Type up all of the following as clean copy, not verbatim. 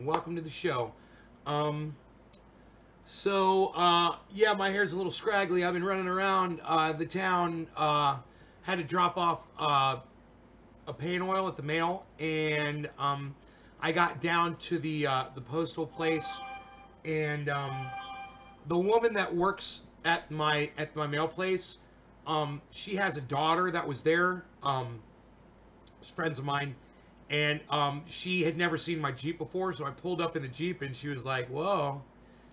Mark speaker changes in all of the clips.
Speaker 1: Welcome to the show. Um, yeah, my hair's a little scraggly. I've been running around the town. Had to drop off a paint oil at the mail, and I got down to the postal place, and the woman that works at my mail place, she has a daughter that was there. Friends of mine, and she had never seen my Jeep before, so I pulled up in the Jeep, and she was like, "Whoa,"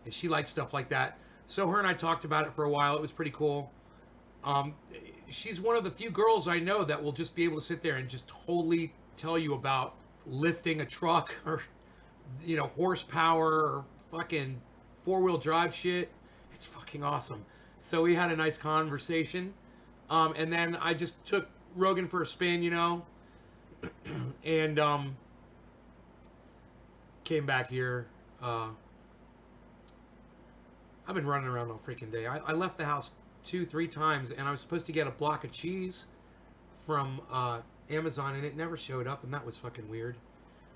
Speaker 1: and she likes stuff like that. So her and I talked about it for a while. It was pretty cool. Um, she's one of the few girls I know that will just be able to sit there and just totally tell you about lifting a truck or horsepower or fucking four-wheel drive shit. It's fucking awesome. So we had a nice conversation, and then I just took Rogan for a spin, and came back here. Uh, I've been running around all freaking day. I left the house 2, 3 times, and I was supposed to get a block of cheese from Amazon, and it never showed up, and that was fucking weird.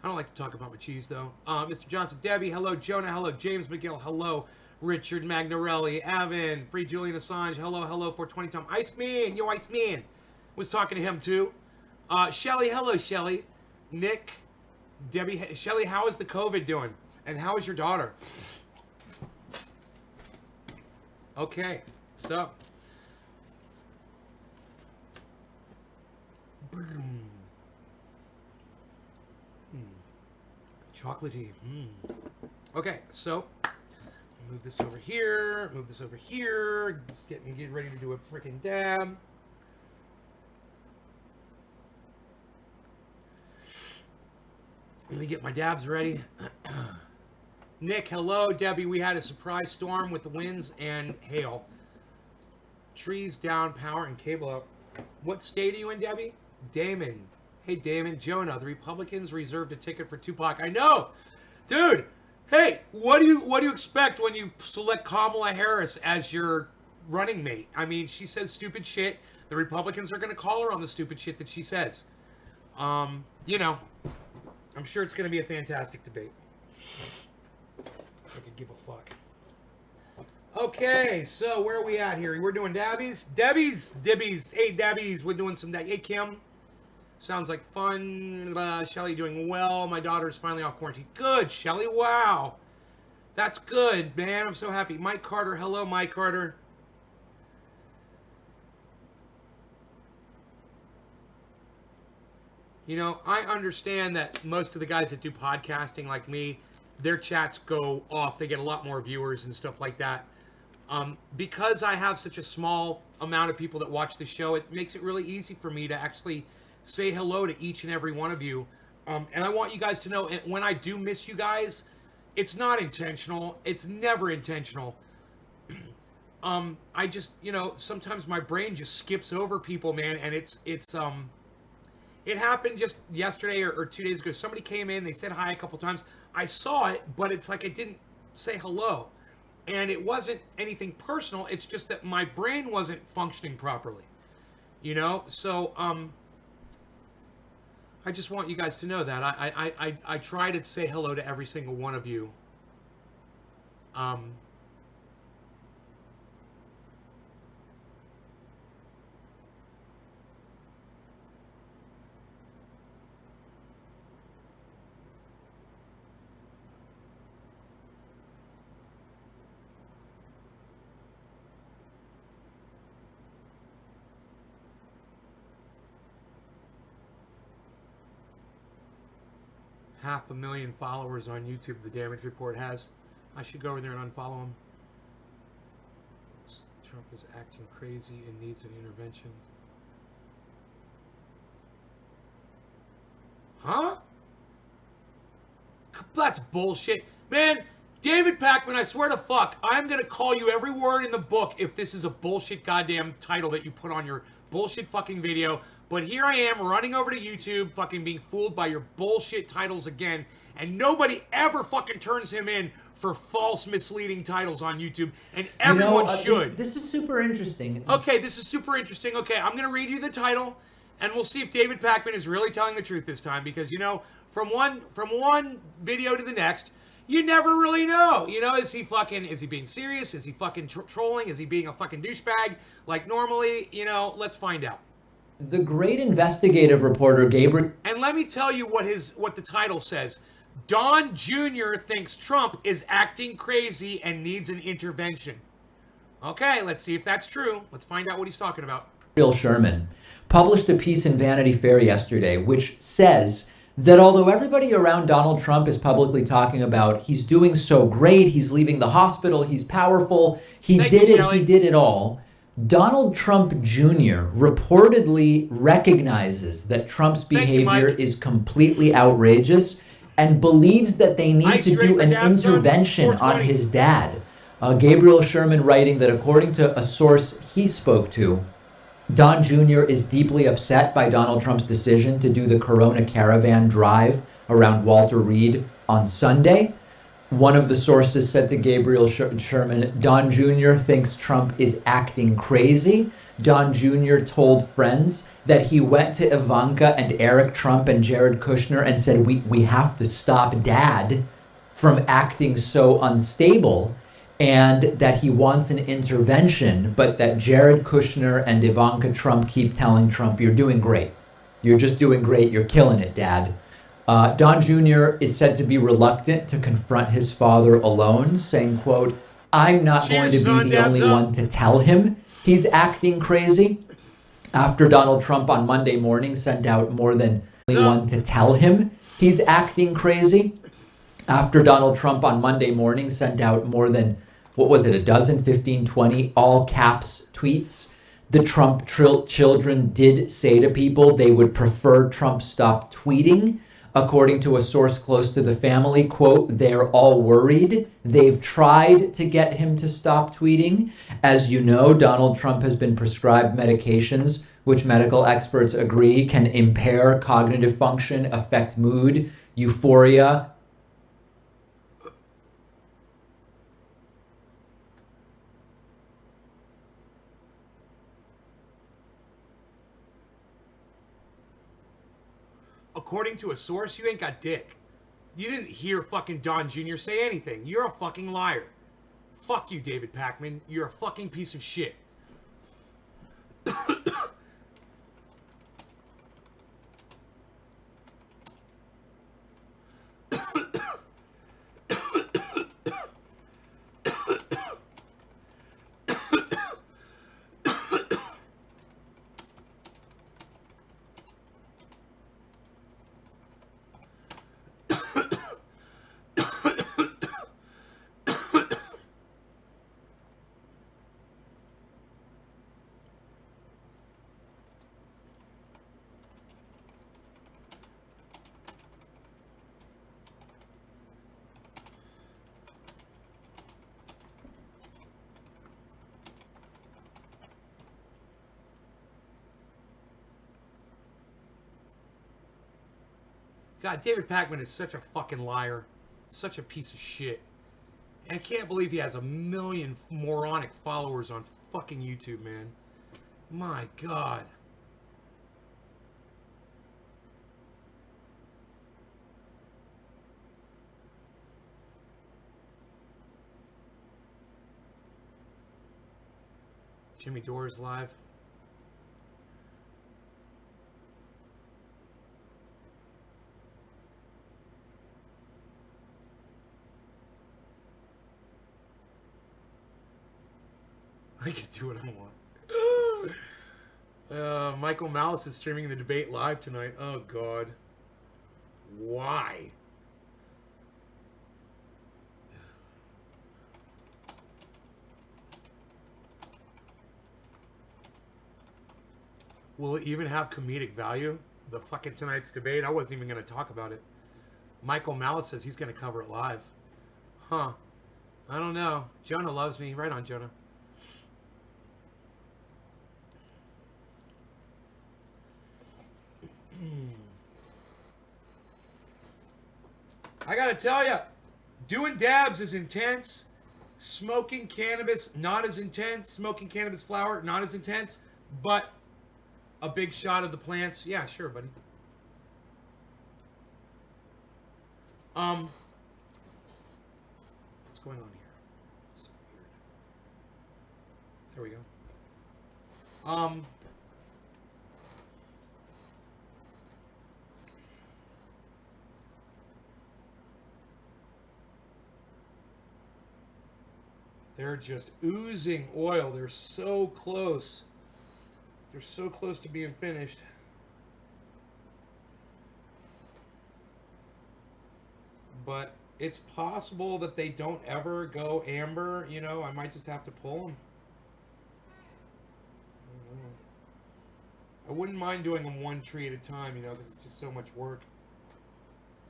Speaker 1: I don't like to talk about my cheese though. Mr. Johnson, Debbie, hello. Jonah, hello. James McGill, hello. Richard Magnarelli, Evan, Free Julian Assange, hello, hello. 420 Tom, Iceman, yo, Iceman. Was talking to him too. Shelly, hello, Shelly. Nick, Debbie, Shelly, how is the COVID doing? And how is your daughter? Okay, so. Chocolatey. Okay, so move this over here. Move this over here. Just get ready to do a freaking dab. Let me get my dabs ready. Nick, hello. Debbie, we had a surprise storm with the winds and hail. Trees down, power and cable out. What state are you in, Debbie? Damon. Hey, Damon. Jonah, the Republicans reserved a ticket for Tupac. I know! Dude! Hey, what do you expect when you select Kamala Harris as your running mate? I mean, she says stupid shit. The Republicans are going to call her on the stupid shit that she says. You know, I'm sure it's going to be a fantastic debate. I could give a fuck. Okay, so where are we at here? We're doing dabbies? Dibbies. Hey, dabbies. We're doing some... Hey, Kim. Sounds like fun. Shelly doing well. My daughter's finally off quarantine. Good, Shelly. Wow. That's good, man. I'm so happy. Mike Carter. Hello, Mike Carter. You know, I understand that most of the guys that do podcasting like me, their chats go off. They get a lot more viewers and stuff like that. Because I have such a small amount of people that watch the show, it makes it really easy for me to actually say hello to each and every one of you. And I want you guys to know, when I do miss you guys, it's not intentional. It's never intentional. I just, sometimes my brain just skips over people, man, and it happened just yesterday or 2 days ago. Somebody came in, they said hi a couple times. I saw it, but it's like I didn't say hello. And it wasn't anything personal. It's just that my brain wasn't functioning properly. So I just want you guys to know that I try to say hello to every single one of you. Um, 500,000 followers on YouTube. The Damage Report has. I should go over there and unfollow him. Trump is acting crazy and needs an intervention. Huh? That's bullshit. Man, David Pakman, I swear to fuck, I'm going to call you every word in the book if this is a bullshit goddamn title that you put on your bullshit fucking video. But here I am running over to YouTube, fucking being fooled by your bullshit titles again. And nobody ever fucking turns him in for false, misleading titles on YouTube. And everyone should.
Speaker 2: This is super interesting.
Speaker 1: Okay, this is super interesting. Okay, I'm going to read you the title, and we'll see if David Pakman is really telling the truth this time. Because, from one video to the next, you never really know. You know, is he being serious? Is he fucking trolling? Is he being a fucking douchebag like normally? You know, let's find out.
Speaker 2: The great investigative reporter Gabriel.
Speaker 1: And let me tell you what the title says. Don Jr. thinks Trump is acting crazy and needs an intervention. Okay, let's see if that's true. Let's find out what he's talking about.
Speaker 2: Gabriel Sherman published a piece in Vanity Fair yesterday which says that although everybody around Donald Trump is publicly talking about he's doing so great, he's leaving the hospital, he's powerful, he did it all, Donald Trump Jr. reportedly recognizes that Trump's behavior is completely outrageous and believes that they need to do an intervention on his dad. Gabriel Sherman writing that according to a source he spoke to, Don Jr. is deeply upset by Donald Trump's decision to do the Corona Caravan drive around Walter Reed on Sunday. One of the sources said to Gabriel Sherman, Don Jr. thinks Trump is acting crazy. Don Jr. told friends that he went to Ivanka and Eric Trump and Jared Kushner and said, we have to stop Dad from acting so unstable, and that he wants an intervention, but that Jared Kushner and Ivanka Trump keep telling Trump, you're doing great. You're just doing great. You're killing it, Dad. Don Jr. is said to be reluctant to confront his father alone, saying, quote, I'm not going to be the only one to tell him he's acting crazy. After Donald Trump on Monday morning sent out more than one to tell him he's acting crazy. After Donald Trump on Monday morning sent out more than, what was it, a dozen, 15, 20 all caps tweets, the Trump children did say to people they would prefer Trump stop tweeting. According to a source close to the family, quote, they're all worried. They've tried to get him to stop tweeting. As you know, Donald Trump has been prescribed medications which medical experts agree can impair cognitive function, affect mood, euphoria.
Speaker 1: According to a source, you ain't got dick. You didn't hear fucking Don Jr. say anything. You're a fucking liar. Fuck you, David Pakman. You're a fucking piece of shit. God, David Pakman is such a fucking liar. Such a piece of shit. And I can't believe he has 1 million moronic followers on fucking YouTube, man. My God. Jimmy Dore's live. I can do what I want. Michael Malice is streaming the debate live tonight. Oh, God. Why? Will it even have comedic value? The fucking tonight's debate? I wasn't even going to talk about it. Michael Malice says he's going to cover it live. Huh. I don't know. Jonah loves me. Right on, Jonah. I gotta tell you, doing dabs is intense. Smoking cannabis, not as intense. Smoking cannabis flower, not as intense. But a big shot of the plants, yeah, sure, buddy. What's going on here? So weird. There we go. They're just oozing oil. They're so close. They're so close to being finished. But it's possible that they don't ever go amber. You know, I might just have to pull them. I don't know. I wouldn't mind doing them one tree at a time, you know, because it's just so much work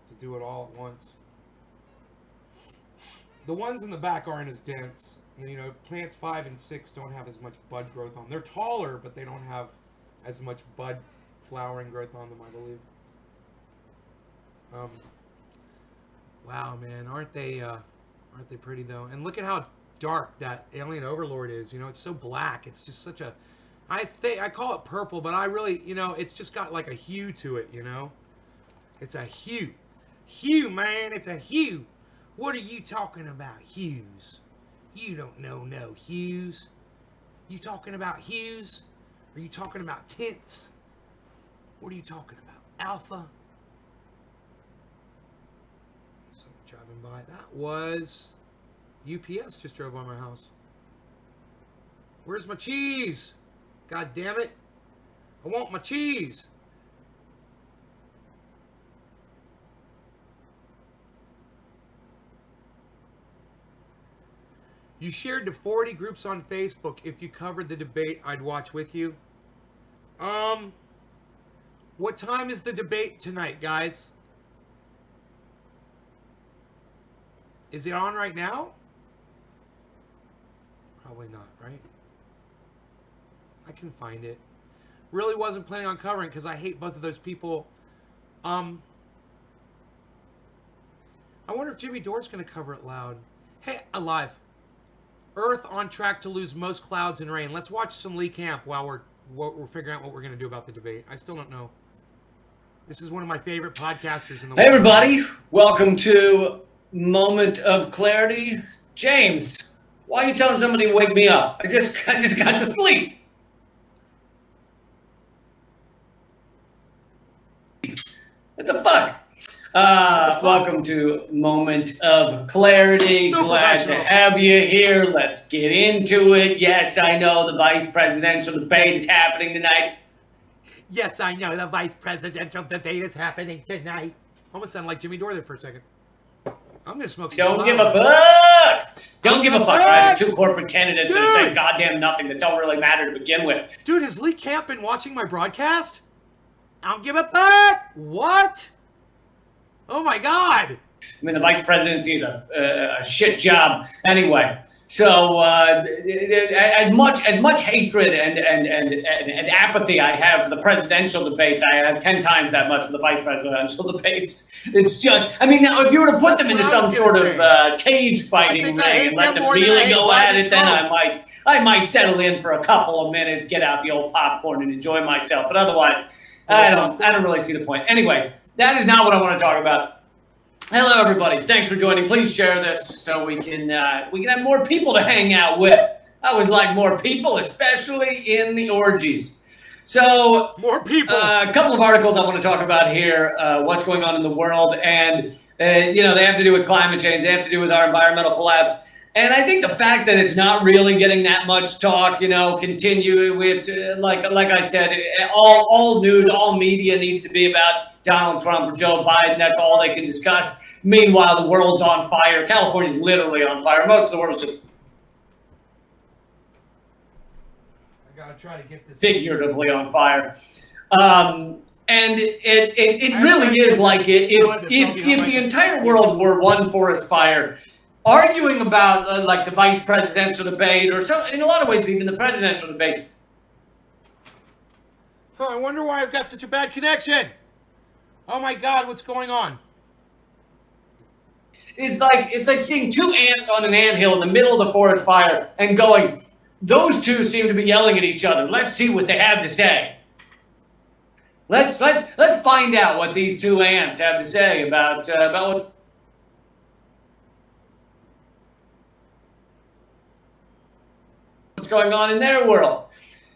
Speaker 1: to do it all at once. The ones in the back aren't as dense. You know, plants 5 and 6 don't have as much bud growth on them. They're taller, but they don't have as much bud flowering growth on them, I believe. Wow, man, aren't they pretty though? And look at how dark that Alien Overlord is. You know, it's so black. It's just such a, I call it purple, but I really, you know, it's just got like a hue to it. You know, it's a hue, man. It's a hue. What are you talking about, hues? You don't know no hues. You talking about hues? Are you talking about tints? What are you talking about? Alpha? Someone driving by. That was UPS just drove by my house. Where's my cheese? God damn it. I want my cheese. You shared to 40 groups on Facebook. If you covered the debate, I'd watch with you. What time is the debate tonight, guys? Is it on right now? Probably not, right? I can find it. Really wasn't planning on covering because I hate both of those people. I wonder if Jimmy Dore's going to cover it loud. Hey, alive. Earth on track to lose most clouds and rain. Let's watch some Lee Camp while we're figuring out what we're going to do about the debate. I still don't know. This is one of my favorite podcasters in the world.
Speaker 3: Hey everybody, welcome to Moment of Clarity. James, why are you telling somebody to wake me up? I just got to sleep. What the fuck? Welcome to Moment of Clarity.
Speaker 1: So
Speaker 3: Glad to have you here. Let's get into it. Yes, I know the vice presidential debate is happening tonight.
Speaker 1: Yes, I know the vice presidential debate is happening tonight. Almost sounded like Jimmy Dore there for a second. I'm going to smoke some.
Speaker 3: Don't give a fuck. Don't give a fuck. There's two corporate candidates that say goddamn nothing that don't really matter to begin with.
Speaker 1: Dude, has Lee Camp been watching my broadcast? I don't give a fuck. What? Oh my God.
Speaker 3: I mean, the vice presidency is a shit job anyway. So as much hatred and apathy I have for the presidential debates, I have 10 times that much for the vice presidential debates. It's just, I mean, now if you were to put them into some sort of cage fighting ring and let them really go at it, then I might settle in for a couple of minutes, get out the old popcorn and enjoy myself. But otherwise, I don't really see the point. Anyway, that is not what I want to talk about. Hello, everybody. Thanks for joining. Please share this so we can have more people to hang out with. I always like more people, especially in the orgies. So,
Speaker 1: more people.
Speaker 3: A couple of articles I want to talk about here. What's going on in the world, and they have to do with climate change. They have to do with our environmental collapse. And I think the fact that it's not really getting that much talk, continue. We have to, like I said, all news, all media needs to be about Donald Trump or Joe Biden. That's all they can discuss. Meanwhile, the world's on fire. California's literally on fire. Most of the world's just
Speaker 1: Try to get this
Speaker 3: figuratively on fire. And it really is like if the entire world were one forest fire, arguing about like the vice presidential debate, or so, in a lot of ways, even the presidential debate.
Speaker 1: I wonder why I've got such a bad connection. Oh my God, what's going on?
Speaker 3: It's like seeing two ants on an anthill in the middle of the forest fire and going, those two seem to be yelling at each other. Let's see what they have to say. Let's find out what these two ants have to say about what. going on in their world.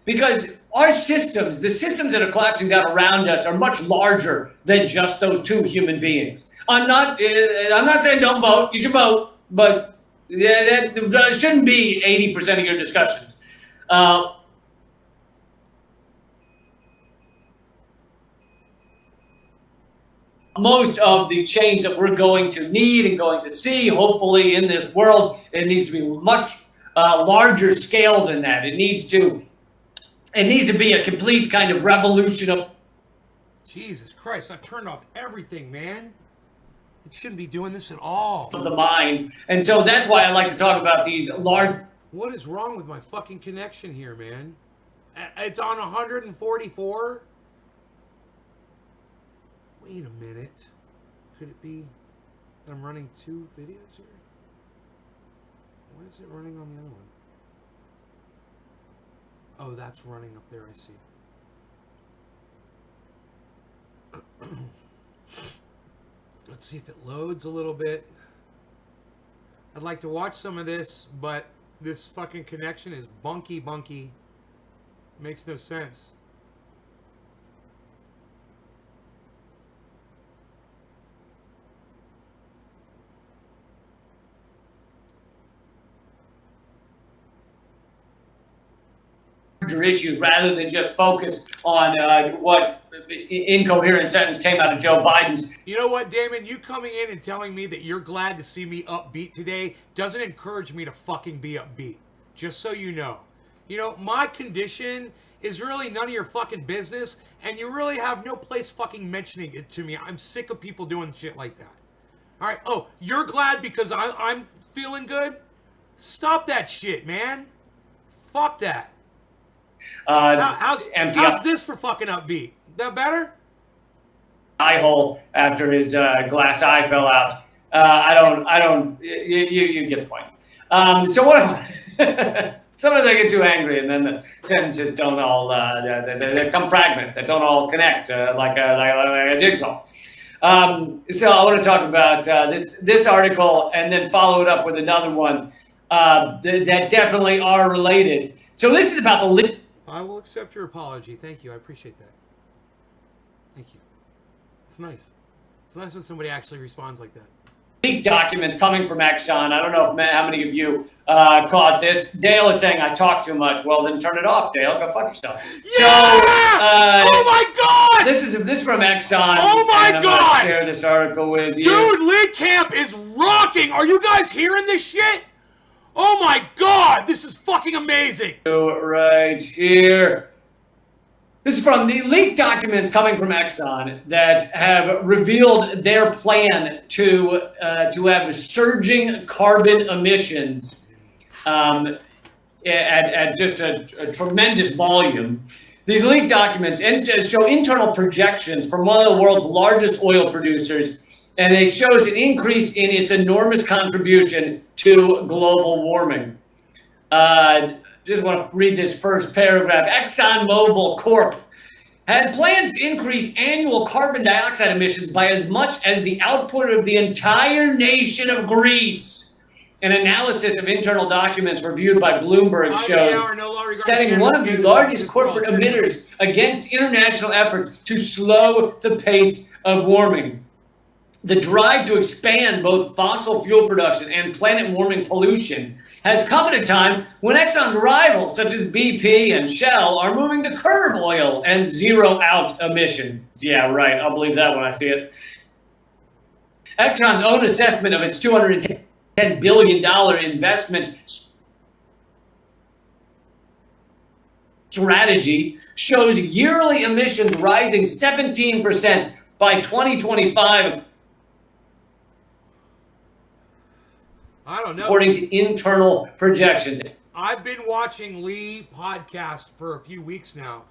Speaker 3: Because our systems, the systems that are collapsing down around us, are much larger than just those two human beings. I'm not saying don't vote. You should vote, but that shouldn't be 80% of your discussions. Most of the change that we're going to need and going to see, hopefully, in this world, it needs to be much larger scale than that. It needs to be a complete kind of revolution of.
Speaker 1: Jesus Christ! I've turned off everything, man. It shouldn't be doing this at all.
Speaker 3: Of the mind, and so that's why I like to talk about these large.
Speaker 1: What is wrong with my fucking connection here, man? It's on 144. Wait a minute. Could it be that I'm running two videos here? What is it running on the other one? Oh, that's running up there, I see. Let's see if it loads a little bit. I'd like to watch some of this, but this fucking connection is bunky. Makes no sense.
Speaker 3: Issues rather than just focus on what incoherent sentence came out of Joe Biden's.
Speaker 1: You know what, Damon? You coming in and telling me that you're glad to see me upbeat today doesn't encourage me to fucking be upbeat. Just so you know. You know, my condition is really none of your fucking business, and you really have no place fucking mentioning it to me. I'm sick of people doing shit like that. All right. Oh, you're glad because I'm feeling good? Stop that shit, man. Fuck that. How's this for fucking upbeat? That better?
Speaker 3: Eye hole after his glass eye fell out. You get the point. So what? Sometimes I get too angry, and then the sentences don't all. They come fragments that don't all connect like a jigsaw. So I want to talk about this article, and then follow it up with another one that definitely are related. So this is about the.
Speaker 1: I will accept your apology. Thank you. I appreciate that. Thank you. It's nice. It's nice when somebody actually responds like that.
Speaker 3: Leaked documents coming from Exxon. I don't know how many of you caught this. Dale is saying I talk too much. Well, then turn it off, Dale. Go fuck yourself.
Speaker 1: Yeah! Oh my God!
Speaker 3: This is from Exxon.
Speaker 1: Oh my
Speaker 3: and I'm
Speaker 1: God!
Speaker 3: gonna share this article with you.
Speaker 1: Dude, Lee Camp is rocking. Are you guys hearing this shit? Oh my God! This is fucking amazing.
Speaker 3: Right here. This is from the leaked documents coming from Exxon that have revealed their plan to have surging carbon emissions at just a tremendous volume. These leaked documents show internal projections from one of the world's largest oil producers, and it shows an increase in its enormous contribution to global warming. Just want to read this first paragraph. ExxonMobil Corp had plans to increase annual carbon dioxide emissions by as much as the output of the entire nation of Greece. An analysis of internal documents reviewed by Bloomberg shows setting one of the largest corporate emitters against international efforts to slow the pace of warming. The drive to expand both fossil fuel production and planet-warming pollution has come at a time when Exxon's rivals, such as BP and Shell, are moving to curb oil and zero-out emissions. Yeah, right. I'll believe that when I see it. Exxon's own assessment of its $210 billion investment strategy shows yearly emissions rising 17% by 2025.
Speaker 1: I don't know.
Speaker 3: According to internal projections.
Speaker 1: I've been watching Lee podcast for a few weeks now.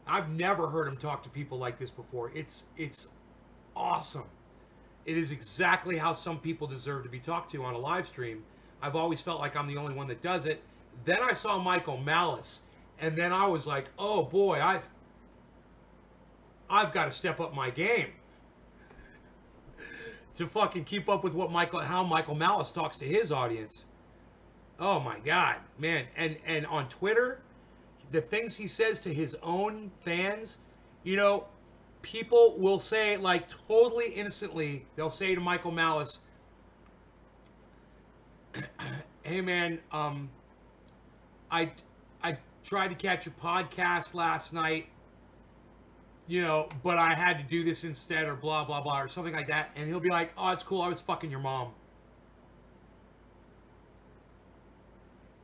Speaker 1: I've never heard him talk to people like this before. It's awesome. It is exactly how some people deserve to be talked to on a live stream. I've always felt like I'm the only one that does it. Then I saw Michael Malice, and then I was like, oh boy, I've got to step up my game to fucking keep up with how Michael Malice talks to his audience. Oh my God, man. And on Twitter, the things he says to his own fans, you know, people will say, like, totally innocently, they'll say to Michael Malice, hey man, I I tried to catch your podcast last night, you know, but I had to do this instead, or blah blah blah, or something like that. And he'll be like, oh, it's cool, I was fucking your mom.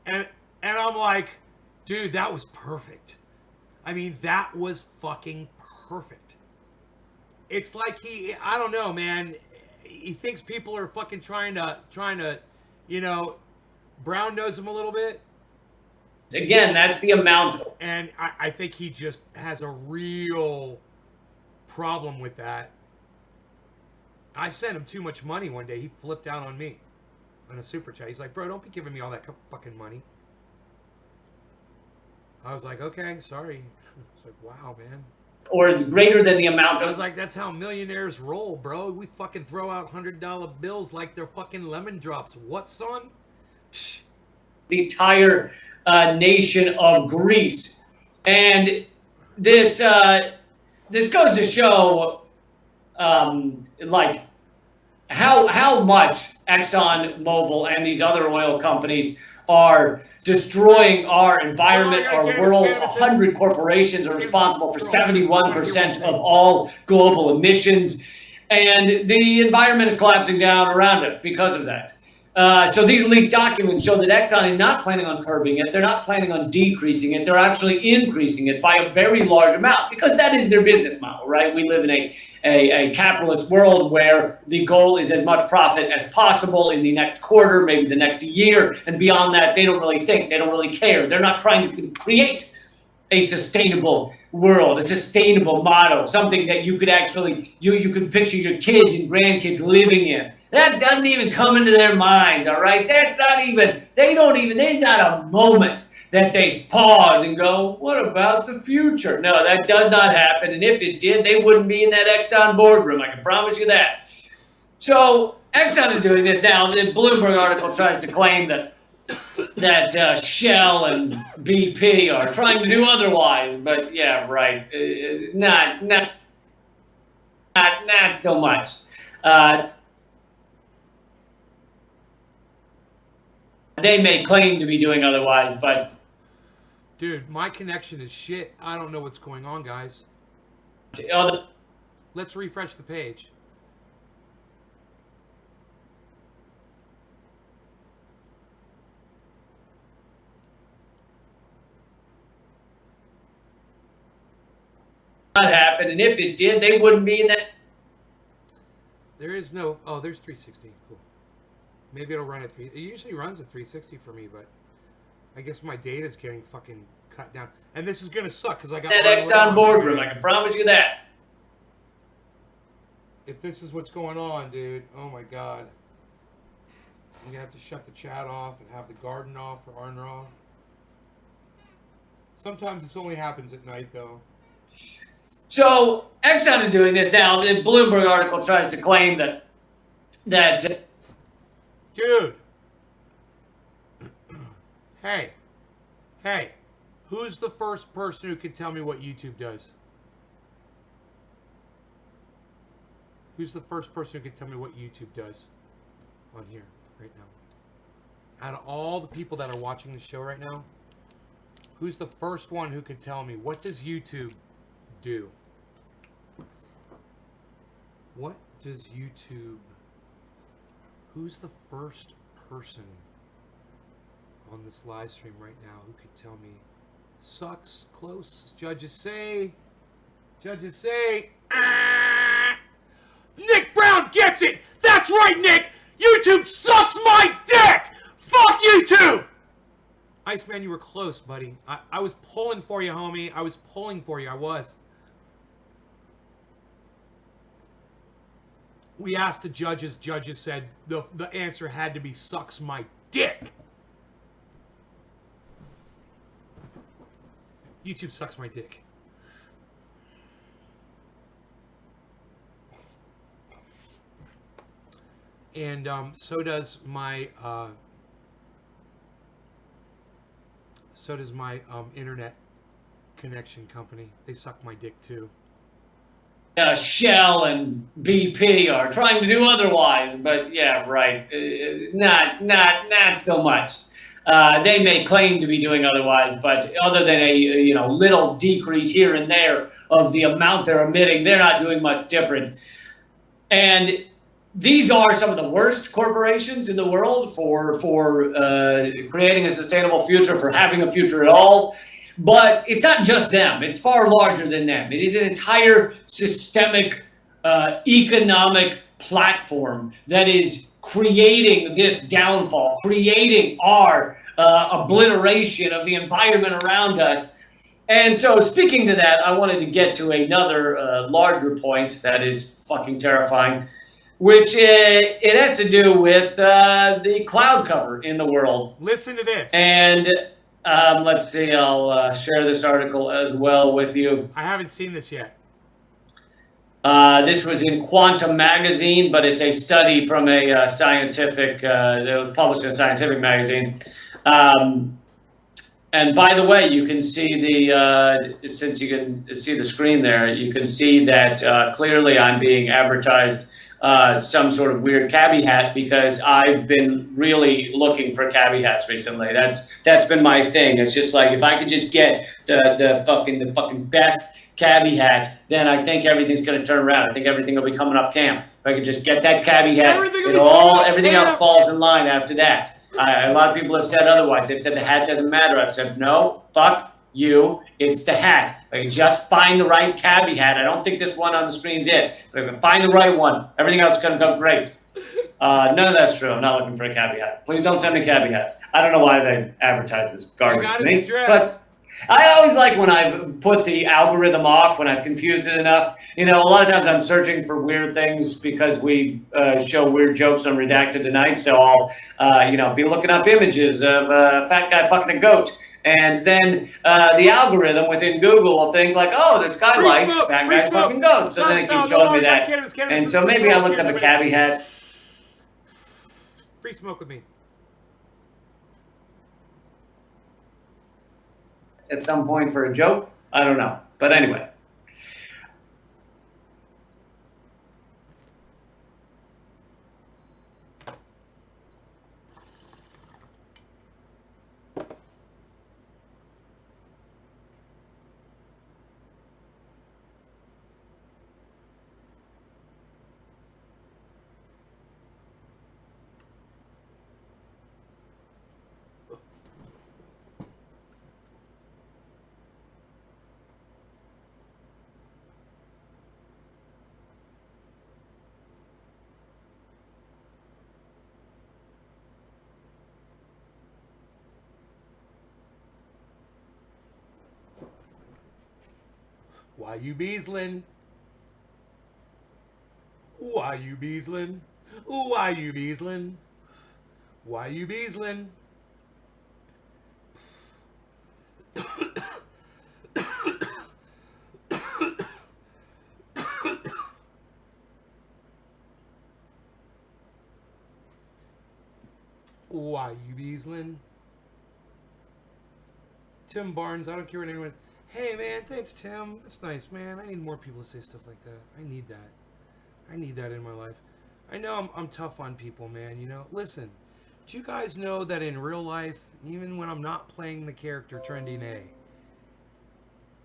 Speaker 1: And I'm like, dude, that was perfect. I mean, that was fucking perfect. It's like I don't know, man. He thinks people are fucking trying to, you know, brown nose him a little bit.
Speaker 3: Again, that's the amount.
Speaker 1: And I think he just has a real problem with that. I sent him too much money one day. He flipped out on me on a super chat. He's like, bro, don't be giving me all that fucking money. I was like, okay, sorry. It's like, wow, man.
Speaker 3: Or greater than the amount
Speaker 1: I
Speaker 3: of.
Speaker 1: was like, that's how millionaires roll, bro. We fucking throw out $100 bills like they're fucking lemon drops. What, son? Psh.
Speaker 3: The entire nation of Greece, and this goes to show, like how much ExxonMobil and these other oil companies are destroying our environment, our world. 100 corporations are responsible for 71% of all global emissions, and the environment is collapsing down around us because of that. So these leaked documents show that Exxon is not planning on curbing it. They're not planning on decreasing it. They're actually increasing it by a very large amount, because that is their business model, right? We live in a capitalist world where the goal is as much profit as possible in the next quarter, maybe the next year, and beyond that, they don't really think. They don't really care. They're not trying to create a sustainable world, a sustainable model, something that you could actually, you could picture your kids and grandkids living in. That doesn't even come into their minds, all right? That's not even, there's not a moment that they pause and go, what about the future? No, that does not happen. And if it did, they wouldn't be in that Exxon boardroom. I can promise you that. So Exxon is doing this now. The Bloomberg article tries to claim that Shell and BP are trying to do otherwise, but yeah, right. Not so much. They may claim to be doing otherwise, but
Speaker 1: dude, my connection is shit. I don't know what's going on, guys. Let's refresh the page.
Speaker 3: not happen, and if it did, they wouldn't be in that.
Speaker 1: There is no. Oh, there's 360. Cool. Maybe it'll run at 3. It usually runs at 360 for me, but I guess my data's getting fucking cut down. And this is gonna suck because I got
Speaker 3: that Exxon boardroom. I can promise you that.
Speaker 1: If this is what's going on, dude, oh my god. I'm gonna have to shut the chat off and have the garden off for Arnra. Sometimes this only happens at night, though.
Speaker 3: So Exxon is doing this now. The Bloomberg article tries to claim that
Speaker 1: dude. Hey, who's the first person who can tell me what YouTube does? Who's the first person who can tell me what YouTube does on here right now? Out of all the people that are watching the show right now, who's the first one who can tell me what does YouTube do? What does YouTube... Who's the first person on this live stream right now who could tell me? Sucks, close, judges say. Judges say. Ah! Nick Brown gets it! That's right, Nick! YouTube sucks my dick! Fuck YouTube! Iceman, you were close, buddy. I was pulling for you, homie. I was pulling for you. I was. We asked the judges. Judges said the answer had to be sucks my dick. YouTube sucks my dick. And so does my So does my internet connection company. They suck my dick too.
Speaker 3: Shell and BP are trying to do otherwise, but yeah, right, not so much. They may claim to be doing otherwise, but other than a little decrease here and there of the amount they're emitting, they're not doing much different. And these are some of the worst corporations in the world for creating a sustainable future, for having a future at all. But it's not just them. It's far larger than them. It is an entire systemic economic platform that is creating this downfall, creating our obliteration of the environment around us. And so, speaking to that, I wanted to get to another larger point that is fucking terrifying, which it has to do with the cloud cover in the world.
Speaker 1: Listen to this.
Speaker 3: And let's see, I'll share this article as well with you.
Speaker 1: I haven't seen this yet.
Speaker 3: This was in Quantum magazine, but it's a study from a scientific, that was published in a scientific magazine. And by the way, you can see since you can see the screen there, you can see that clearly I'm being advertised some sort of weird cabbie hat, because I've been really looking for cabbie hats recently. That's been my thing. It's just like, if I could just get the fucking best cabbie hat, then I think everything's gonna turn around. I think everything will be coming up camp. If I could just get that cabbie hat, everything else falls in line after that. A lot of people have said otherwise. They've said the hat doesn't matter. I've said, no, fuck you. It's the hat. If I can just find the right cabbie hat. I don't think this one on the screen's it. But if I can find the right one, everything else is going to go great. None of that's true. I'm not looking for a cabbie hat. Please don't send me cabbie hats. I don't know why they advertise this garbage to me. But I always like when I've put the algorithm off, when I've confused it enough. A lot of times I'm searching for weird things because we show weird jokes on Redacted tonight. So I'll, be looking up images of a fat guy fucking a goat. And then the algorithm within Google will think like, oh, this guy likes fat guys fucking goats. So then it keeps showing me that. And so maybe I looked up a cabbie hat.
Speaker 1: Free smoke with me.
Speaker 3: At some point for a joke. I don't know. But anyway.
Speaker 1: Why you beesling? Why you beesling? Why you beesling? Why you beesling? Why you beesling? Tim Barnes, I don't care what anyone. Hey man, thanks Tim. That's nice, man. I need more people to say stuff like that. I need that. I need that in my life. I know I'm tough on people, man. Listen. Do you guys know that in real life, even when I'm not playing the character Trending A,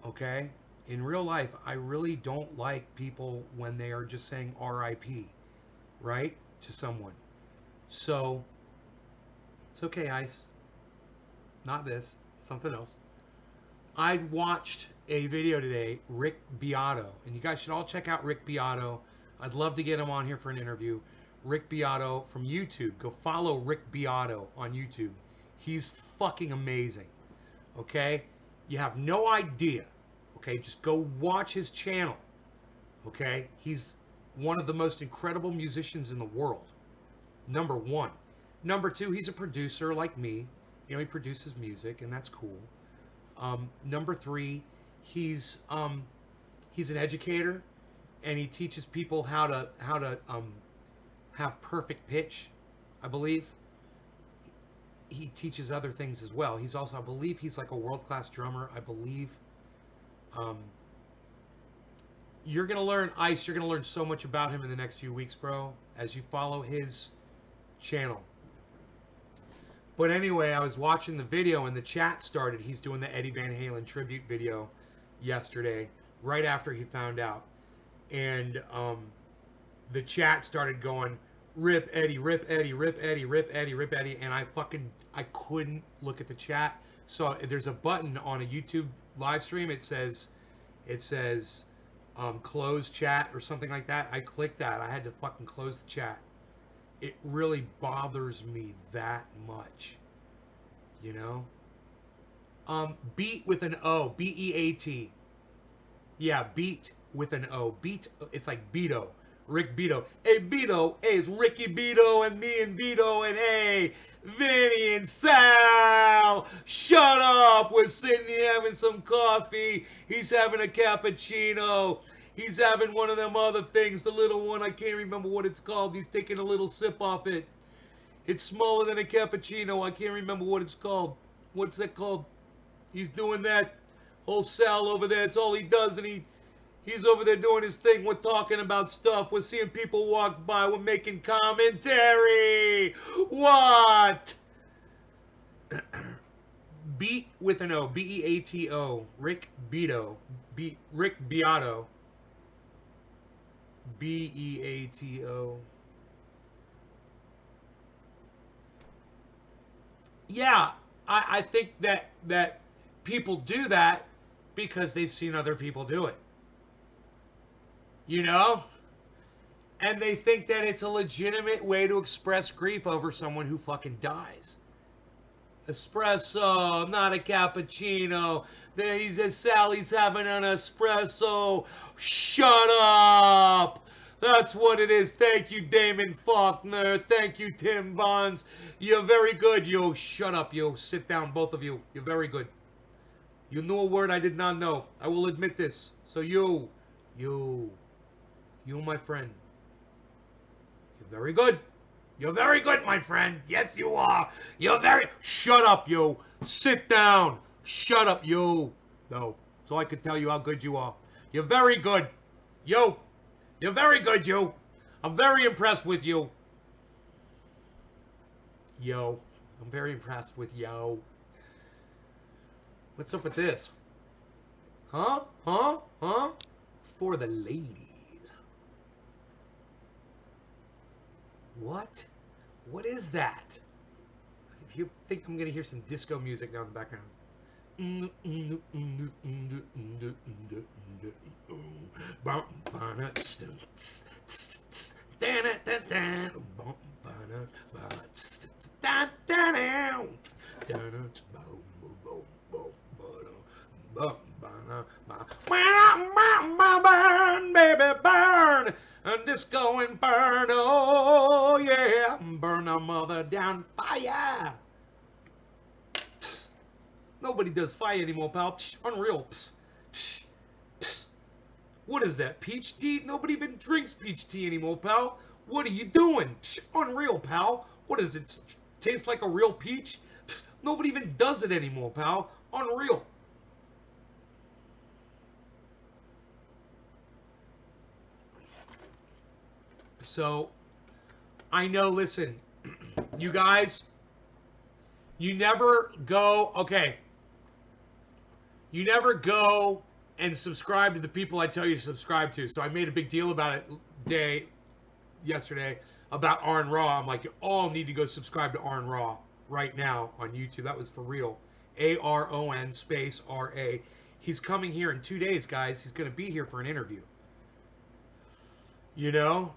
Speaker 1: okay? In real life, I really don't like people when they are just saying R.I.P., right? To someone. So, it's okay, Ice. Not this. Something else. I watched a video today, Rick Beato, and you guys should all check out Rick Beato. I'd love to get him on here for an interview. Rick Beato from YouTube. Go follow Rick Beato on YouTube. He's fucking amazing. Okay? You have no idea. Okay? Just go watch his channel. Okay? He's one of the most incredible musicians in the world. Number one. Number two, he's a producer like me. He produces music, and that's cool. Number three, he's an educator, and he teaches people how to have perfect pitch, I believe. he teaches other things as well. He's also, I believe, he's like a world-class drummer. I believe. You're gonna learn Ice. You're gonna learn so much about him in the next few weeks, bro, as you follow his channel. But anyway, I was watching the video and the chat started. He's doing the Eddie Van Halen tribute video yesterday, right after he found out, and the chat started going, "Rip Eddie, rip Eddie, rip Eddie, rip Eddie, rip Eddie," and I couldn't look at the chat. So there's a button on a YouTube live stream. It says close chat or something like that. I clicked that. I had to fucking close the chat. It really bothers me that much, you know. Beat with an O, B-E-A-T. Yeah, beat with an O. Beat. It's like Beto. Rick Beto. Hey, Beto. Hey, it's Ricky Beto and me and Beto and hey, Vinny and Sal. Shut up. We're sitting here having some coffee. He's having a cappuccino. He's having one of them other things, the little one. I can't remember what it's called. He's taking a little sip off it. It's smaller than a cappuccino. I can't remember what it's called. What's that called? He's doing that. Old Sal over there. It's all he does, and he's over there doing his thing. We're talking about stuff. We're seeing people walk by. We're making commentary. What? Beat with an O. B-E-A-T-O. Rick Beato. Rick Beato. B-E-A-T-O. Yeah, I think that people do that because they've seen other people do it. You know? And they think that it's a legitimate way to express grief over someone who fucking dies. Espresso, not a cappuccino. Then he says Sally's having an espresso. Shut up. That's what it is. Thank you, Damon Faulkner. Thank you, Tim Bonds. You're very good. Yo, shut up, yo. Sit down, both of you. You're very good. You knew a word I did not know. I will admit this. So you, my friend. You're very good. You're very good, my friend. Yes, you are. You're very... Shut up, yo. Sit down. Shut up, yo. No. So I could tell you how good you are. You're very good. Yo. You're very good, yo. I'm very impressed with you. Yo. I'm very impressed with yo. What's up with this? Huh? Huh? Huh? For the ladies. What? What is that? If you think I'm gonna hear some disco music now in the background. Burn, baby, burn. And disco inferno, oh yeah, burn a mother down, fire. Psst. Nobody does fire anymore, pal. Psst. Unreal. Psst. Psst. Psst. What is that, peach tea? Nobody even drinks peach tea anymore, pal. What are you doing? Psst. Unreal, pal. What does it taste like a real peach? Psst. Nobody even does it anymore, pal. Unreal. So, I know, listen, you guys, you never go, okay, you never go and subscribe to the people I tell you to subscribe to. So I made a big deal about it yesterday, about Arn Raw. I'm like, you all need to go subscribe to Arn Raw right now on YouTube. That was for real. A-R-O-N space R-A. He's coming here in 2 days, guys. He's going to be here for an interview. You know,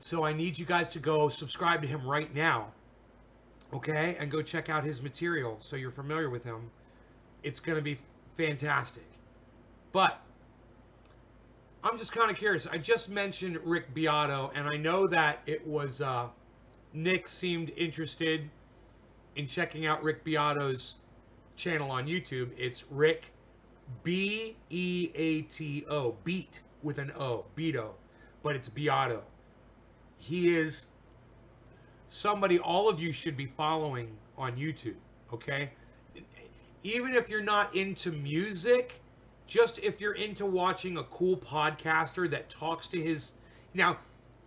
Speaker 1: so I need you guys to go subscribe to him right now, okay? And go check out his material so you're familiar with him. It's going to be fantastic. But I'm just kind of curious. I just mentioned Rick Beato, and I know that it was Nick seemed interested in checking out Rick Beato's channel on YouTube. It's Rick B-E-A-T-O, Beat with an O, Beato. But it's Beato. He is somebody all of you should be following on YouTube, okay? Even if you're not into music, just if you're into watching a cool podcaster that talks to his. Now,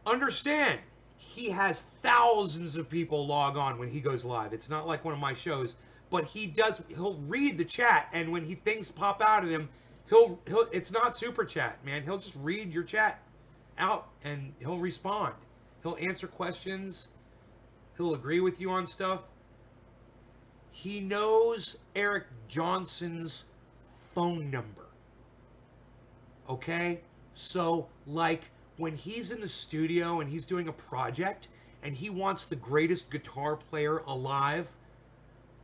Speaker 1: understand, he has thousands of people log on when he goes live. It's not like one of my shows, but he'll read the chat, and when things pop out at him, he'll it's not super chat, man. He'll just read your chat out and he'll respond. He'll answer questions. He'll agree with you on stuff. He knows Eric Johnson's phone number. Okay? So, like, when he's in the studio and he's doing a project and he wants the greatest guitar player alive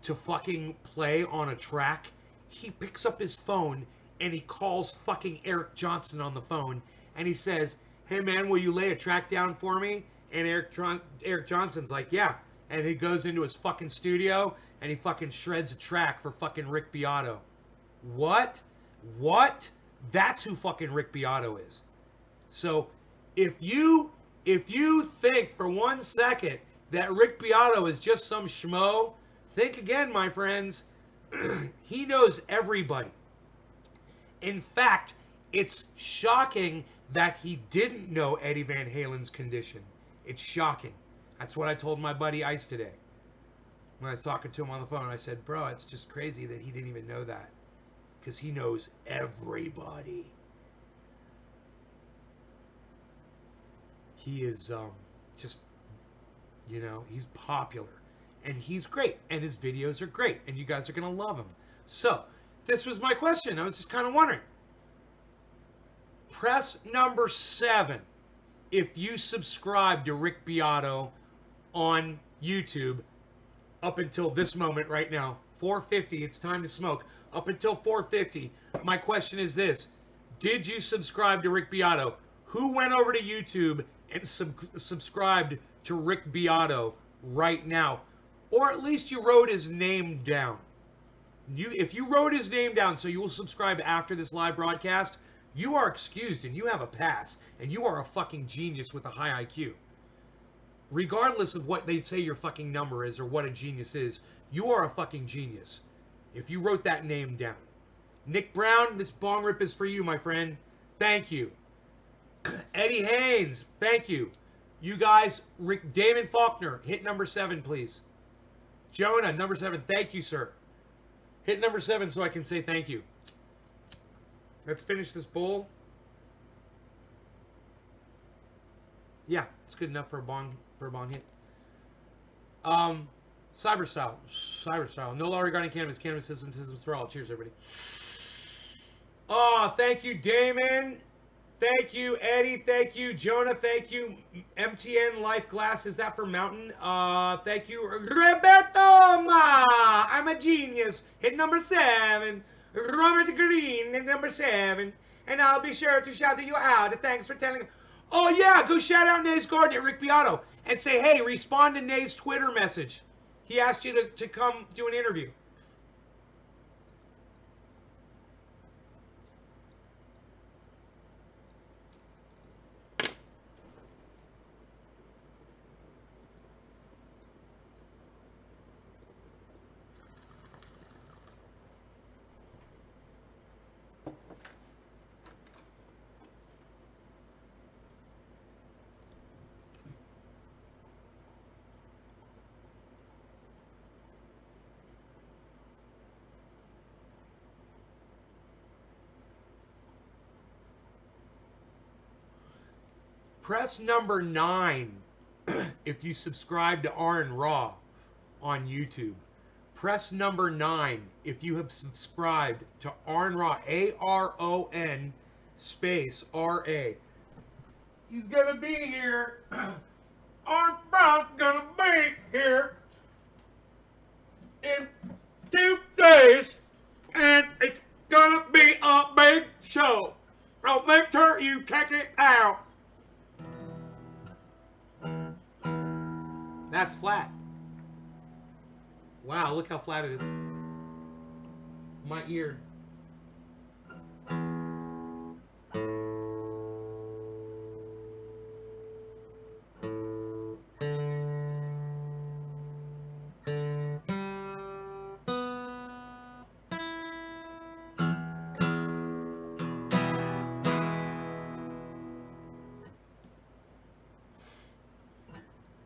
Speaker 1: to fucking play on a track, he picks up his phone and he calls fucking Eric Johnson on the phone and he says, "Hey man, will you lay a track down for me?" And Eric Johnson's like, "Yeah." And he goes into his fucking studio and he fucking shreds a track for fucking Rick Beato. What? What? That's who fucking Rick Beato is. So if you think for 1 second that Rick Beato is just some schmo, think again, my friends. He knows everybody. In fact, it's shocking that he didn't know Eddie Van Halen's condition. It's shocking. That's what I told my buddy Ice today. When I was talking to him on the phone, I said, "Bro, it's just crazy that he didn't even know that." Because he knows everybody. He is just, he's popular. And he's great. And his videos are great. And you guys are going to love him. So, this was my question. I was just kind of wondering. Press number 7 if you subscribe to Rick Beato on YouTube up until this moment right now. 4:50, it's time to smoke. Up until 4:50, my question is this. Did you subscribe to Rick Beato? Who went over to YouTube and subscribed to Rick Beato right now? Or at least you wrote his name down. If you wrote his name down so you will subscribe after this live broadcast, you are excused and you have a pass. And you are a fucking genius with a high IQ. Regardless of what they say your fucking number is or what a genius is, you are a fucking genius if you wrote that name down. Nick Brown, this bong rip is for you, my friend. Thank you. Eddie Haynes, thank you. You guys, Damon Faulkner, hit number 7, please. Jonah, number 7, thank you, sir. Hit number 7 so I can say thank you. Let's finish this bowl. Yeah, it's good enough for a bong hit. Cyber style. No law regarding cannabis. Cannabis systems for all. Cheers, everybody. Oh, thank you, Damon. Thank you, Eddie. Thank you, Jonah. Thank you, MTN Life Glass. Is that for Mountain? Thank you, Roberto Ma. I'm a genius. Hit number 7. Robert Green, hit number 7. And I'll be sure to shout you out. Thanks for telling. Oh yeah, go shout out Nays Garden at Rick Beato and say, hey, respond to Nays Twitter message. He asked you to come do an interview. Press number 9 if you subscribe to Aaron Raw on YouTube. Press number 9 if you have subscribed to Aaron Raw, ARON space RA. He's gonna be here. Aaron Raw's gonna be here in 2 days, and it's gonna be a big show. So make sure you check it out. That's flat. Wow, look how flat it is. My ear.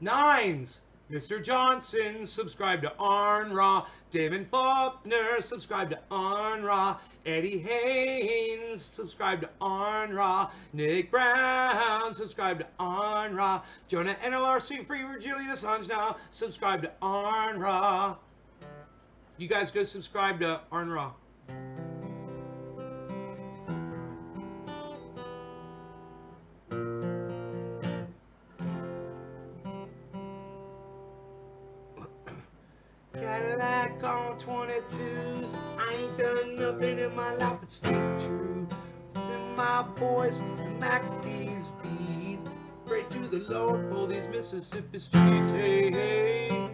Speaker 1: Nines. Mr. Johnson, subscribe to Arn Ra. Damon Faulkner, subscribe to Arn Ra. Eddie Haynes, subscribe to Arn Ra. Nick Brown, subscribe to Arn Ra. Jonah NLRC, free for Julian Assange now, subscribe to Arn Ra. You guys go subscribe to Arn Ra. Cadillac on 22s. I ain't done nothing in my life but stay true. And my boys Mac these beats. Pray to the Lord for these Mississippi streets. Hey, hey.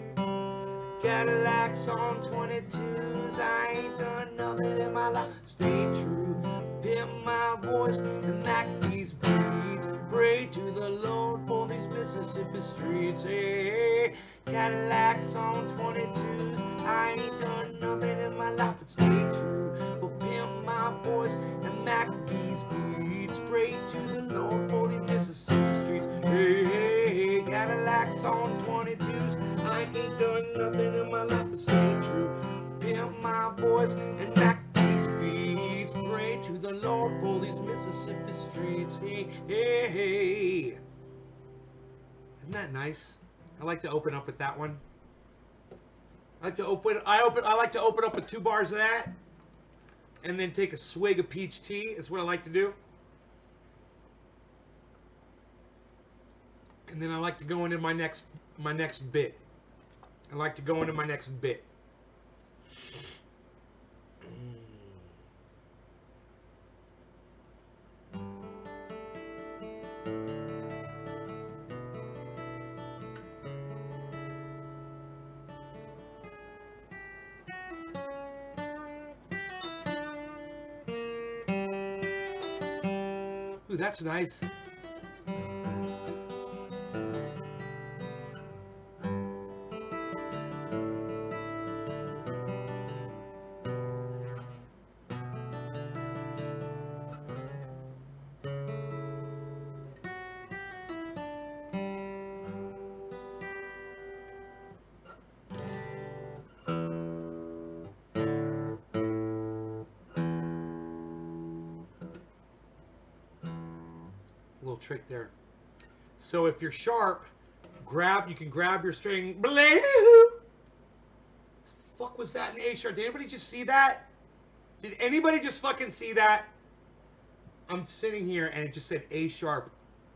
Speaker 1: Cadillacs on 22s. I ain't done nothing in my life but stay true. Pimp my voice and Mac these beats. Pray to the Lord for these Mississippi streets. Hey, Cadillacs on 22s. I ain't done nothing in my life but stay true. But pimp my voice and Mac these beats. Pray to the Lord for these Mississippi streets. Hey, Cadillacs on 22s. I ain't done nothing in my life but stay true. Pimp my voice and Mac these beats. Pray to the Lord for these Mississippi streets. Hey, hey, hey. Isn't that nice? I like to open up with that one. I like to open up with 2 bars of that, and then take a swig of peach tea. Is what I like to do. And then I like to go into my next bit. I like to go into my next bit. Ooh, that's nice. Little trick there. So if you're sharp, you can grab your string. Blue. Fuck was that in A sharp? Did anybody just see that? Did anybody just fucking see that? I'm sitting here and it just said A sharp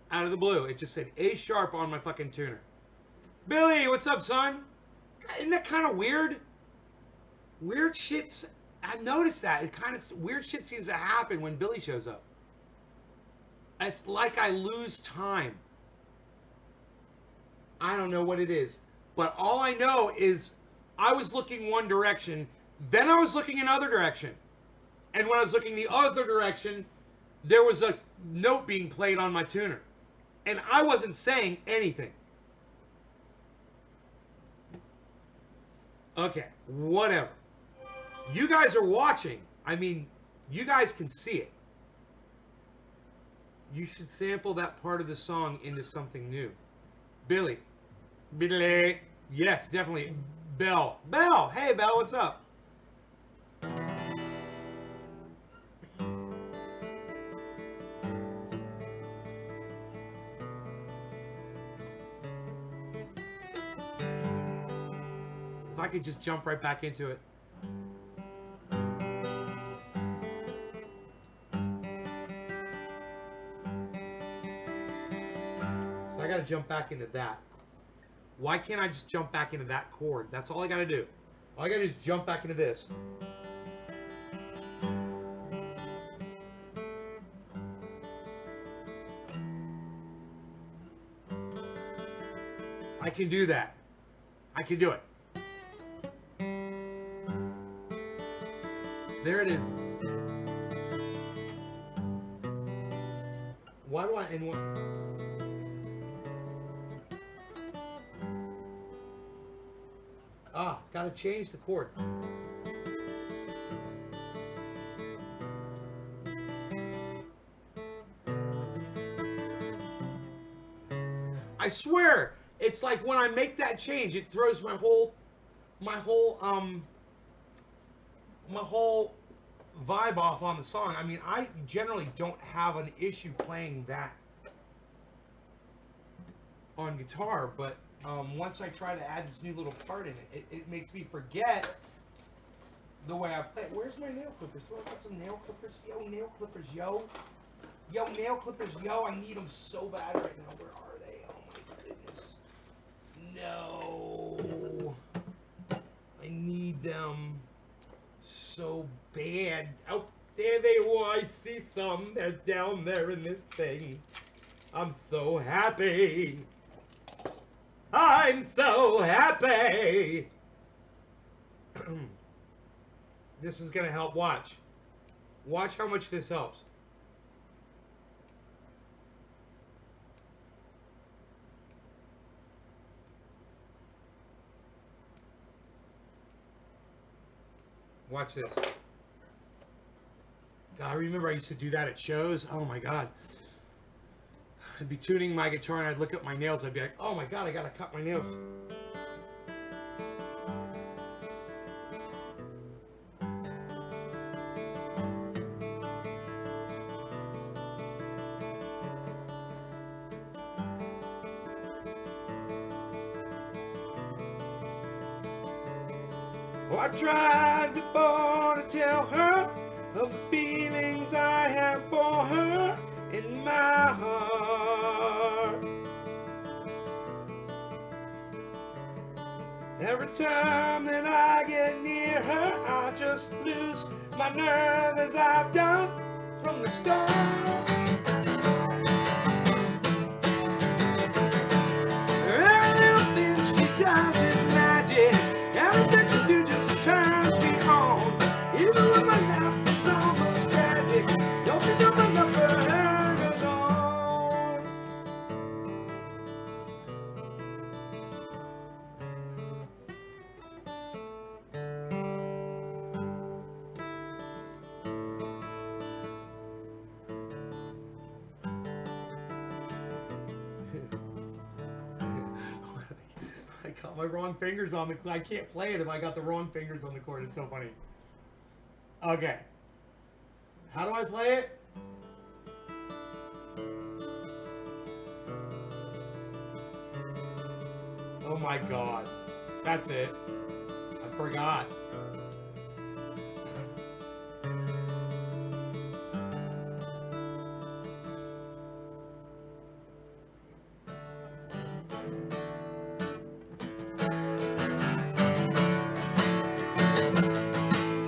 Speaker 1: out of the blue. It just said A sharp on my fucking tuner. Billy, what's up, son? Isn't that kind of weird? Weird shit. I noticed that. It kind of weird shit seems to happen when Billy shows up. It's like I lose time. I don't know what it is. But all I know is I was looking one direction, then I was looking another direction. And when I was looking the other direction, there was a note being played on my tuner. And I wasn't saying anything. Okay, whatever. You guys are watching. I mean, you guys can see it. You should sample that part of the song into something new. Billy. Yes, definitely. Bell. Hey, Bell, what's up? If I could just jump right back into it. I gotta jump back into that. Why can't I just jump back into that chord? That's all I gotta do. All I gotta do is jump back into this. I can do that. I can do it. There it is. Why do I... and what? Gotta change the chord. I swear, it's like when I make that change, it throws my whole vibe off on the song. I mean, I generally don't have an issue playing that on guitar, but once I try to add this new little part in it, it makes me forget the way I play. Where's my nail clippers? Oh, I got some nail clippers. Yo, nail clippers, yo. Yo, nail clippers, yo. I need them so bad right now. Where are they? Oh my goodness. No. I need them so bad. Oh, there they were. I see some. They're down there in this thing. I'm so happy. I'm so happy. This is gonna help. Watch. Watch how much this helps. Watch this. God, I remember I used to do that at shows. Oh my God. I'd be tuning my guitar and I'd look at my nails. I'd be like, oh my God, I gotta cut my nails. Oh, I tried before to tell her of the feelings I have for her in my heart. Every time that I get near her, I just lose my nerve as I've done from the start. Every little thing she does is magic. Everything she do just turns me on. Even when my laugh is almost tragic, don't you know my love for her goes on? I got my wrong fingers on the. I can't play it if I got the wrong fingers on the chord. It's so funny. Okay. How do I play it? Oh my God. That's it. I forgot.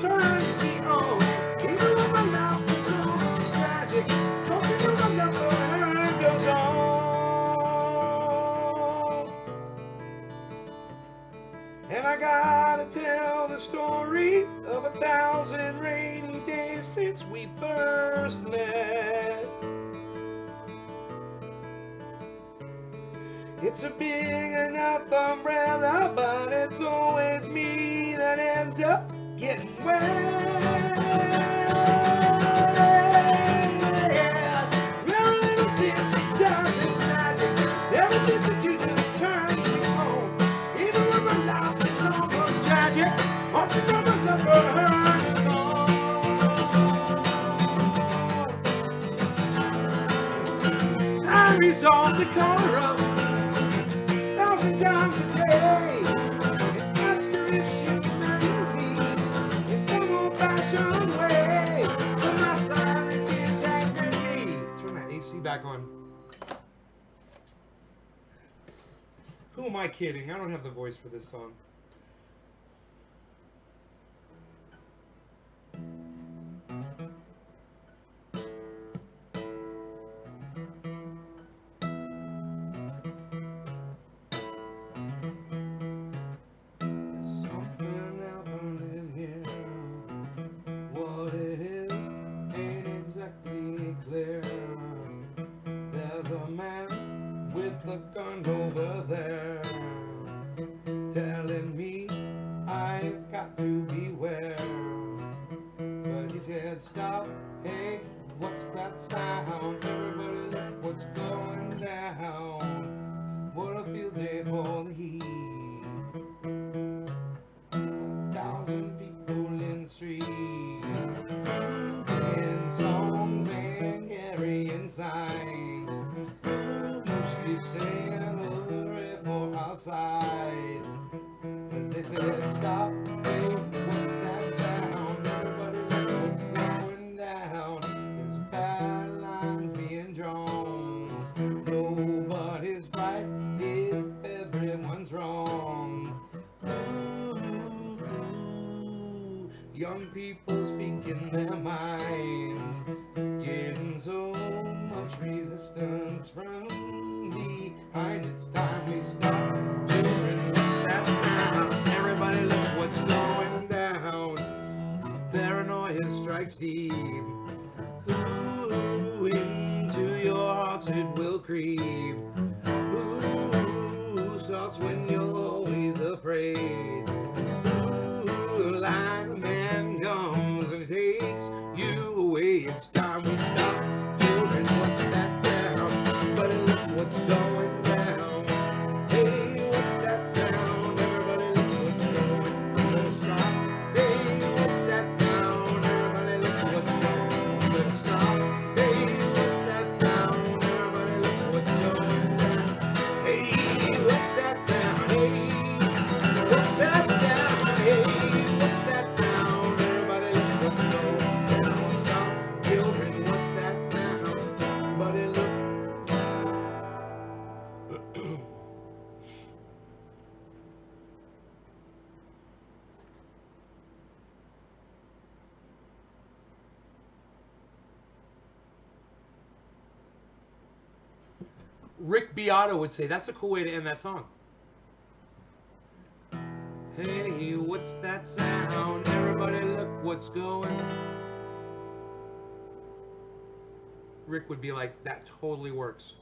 Speaker 1: Turns me on, even when my mouth is almost tragic. Don't you know my love for her goes on? And I gotta tell the story of 1,000 rainy days since we first met. It's a big enough umbrella, but it's always me that ends up getting wet. Every little thing she does is magic. Everything that you just turns me on. Even when my life is almost tragic, won't you know my love for her is on? I resolve to call her up 1,000 times a day and ask her if she'll marry me in some old-fashioned way. But my silence is angering me. Turn that AC back on. Who am I kidding? I don't have the voice for this song. The gun over there telling me I've got to beware, but he said stop, hey, what's that sound? Everybody look what's going down. What a field day They said, stop, hey, what's that sound? Everybody look what's going down. There's bad lines being drawn. Nobody's right if everyone's wrong. Ooh, young people speaking their mind, getting so much resistance from behind. It's time we stop. Children, what's that sound? Everybody look what's going down. Paranoia strikes deep. Ooh, into your hearts it will creep. Ooh, starts when you're always afraid. Ooh, like a man comes and takes you away. It's time we stop. Children, what's that sound? Everybody look what's going down. Hey, what's that sound? Everybody look what's going. Let's stop. Hey, what's that sound? Everybody look what's going. Let's stop. Hey, what's that sound? Everybody look what's going down. Hey, what's that sound? Hey, what's that sound? Hey, what's that sound? Everybody look what's going down. Stop, children, what's that sound? Everybody look. Rick Beato would say that's a cool way to end that song. Hey, what's that sound? Everybody look what's going. Rick would be like, that totally works.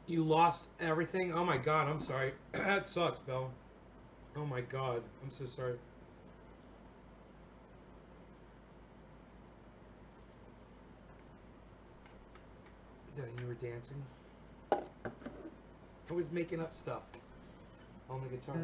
Speaker 1: You lost everything? Oh my god, I'm sorry. That sucks, Bill. Oh my god, I'm so sorry. You were dancing? I was making up stuff on the guitar.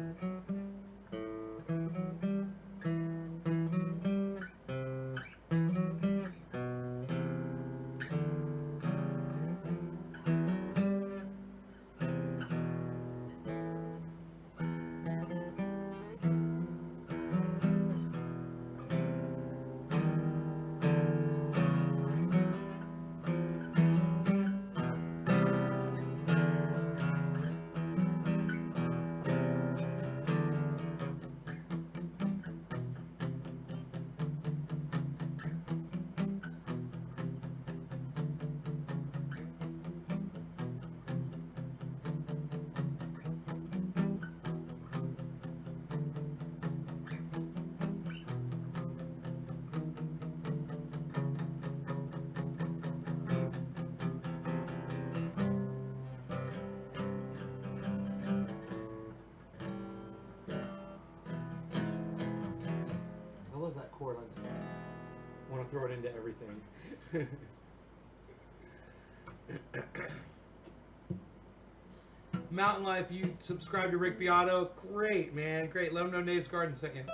Speaker 1: I love that chord. I just want to throw it into everything. Mountain Life, you subscribe to Rick Beato. Great, man. Great. Let him know Nate's Garden sent you.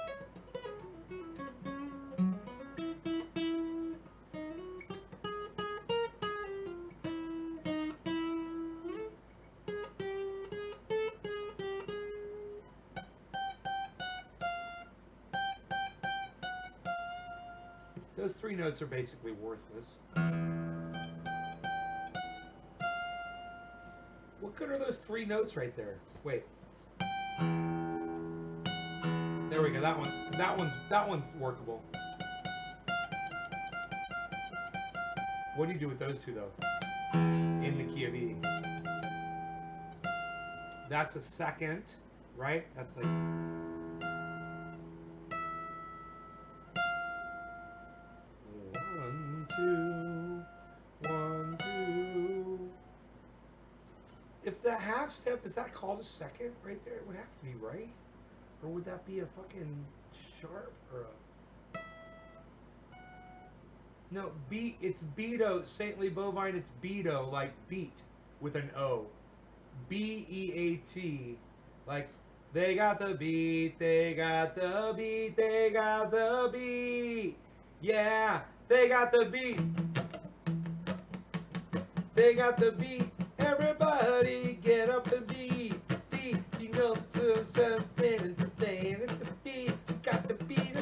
Speaker 1: Those three notes are basically worthless. What good are those three notes right there? Wait. There we go. That one's workable. What do you do with those two though? In the key of E. That's a second, right? That's like. 1, 2, 1, 2. If the half step, is that called a second right there? It would have to be, right? Or would that be a fucking sharp or a... No, beat. It's Beato. Saintly Bovine. It's Beato, like beat with an O. B-E-A-T. Like, they got the beat, they got the beat, they got the beat. Yeah, they got the beat. They got the beat. Everybody get up and beat. Beat. You know the sun's standing for playing. It's the beat. Got the beat.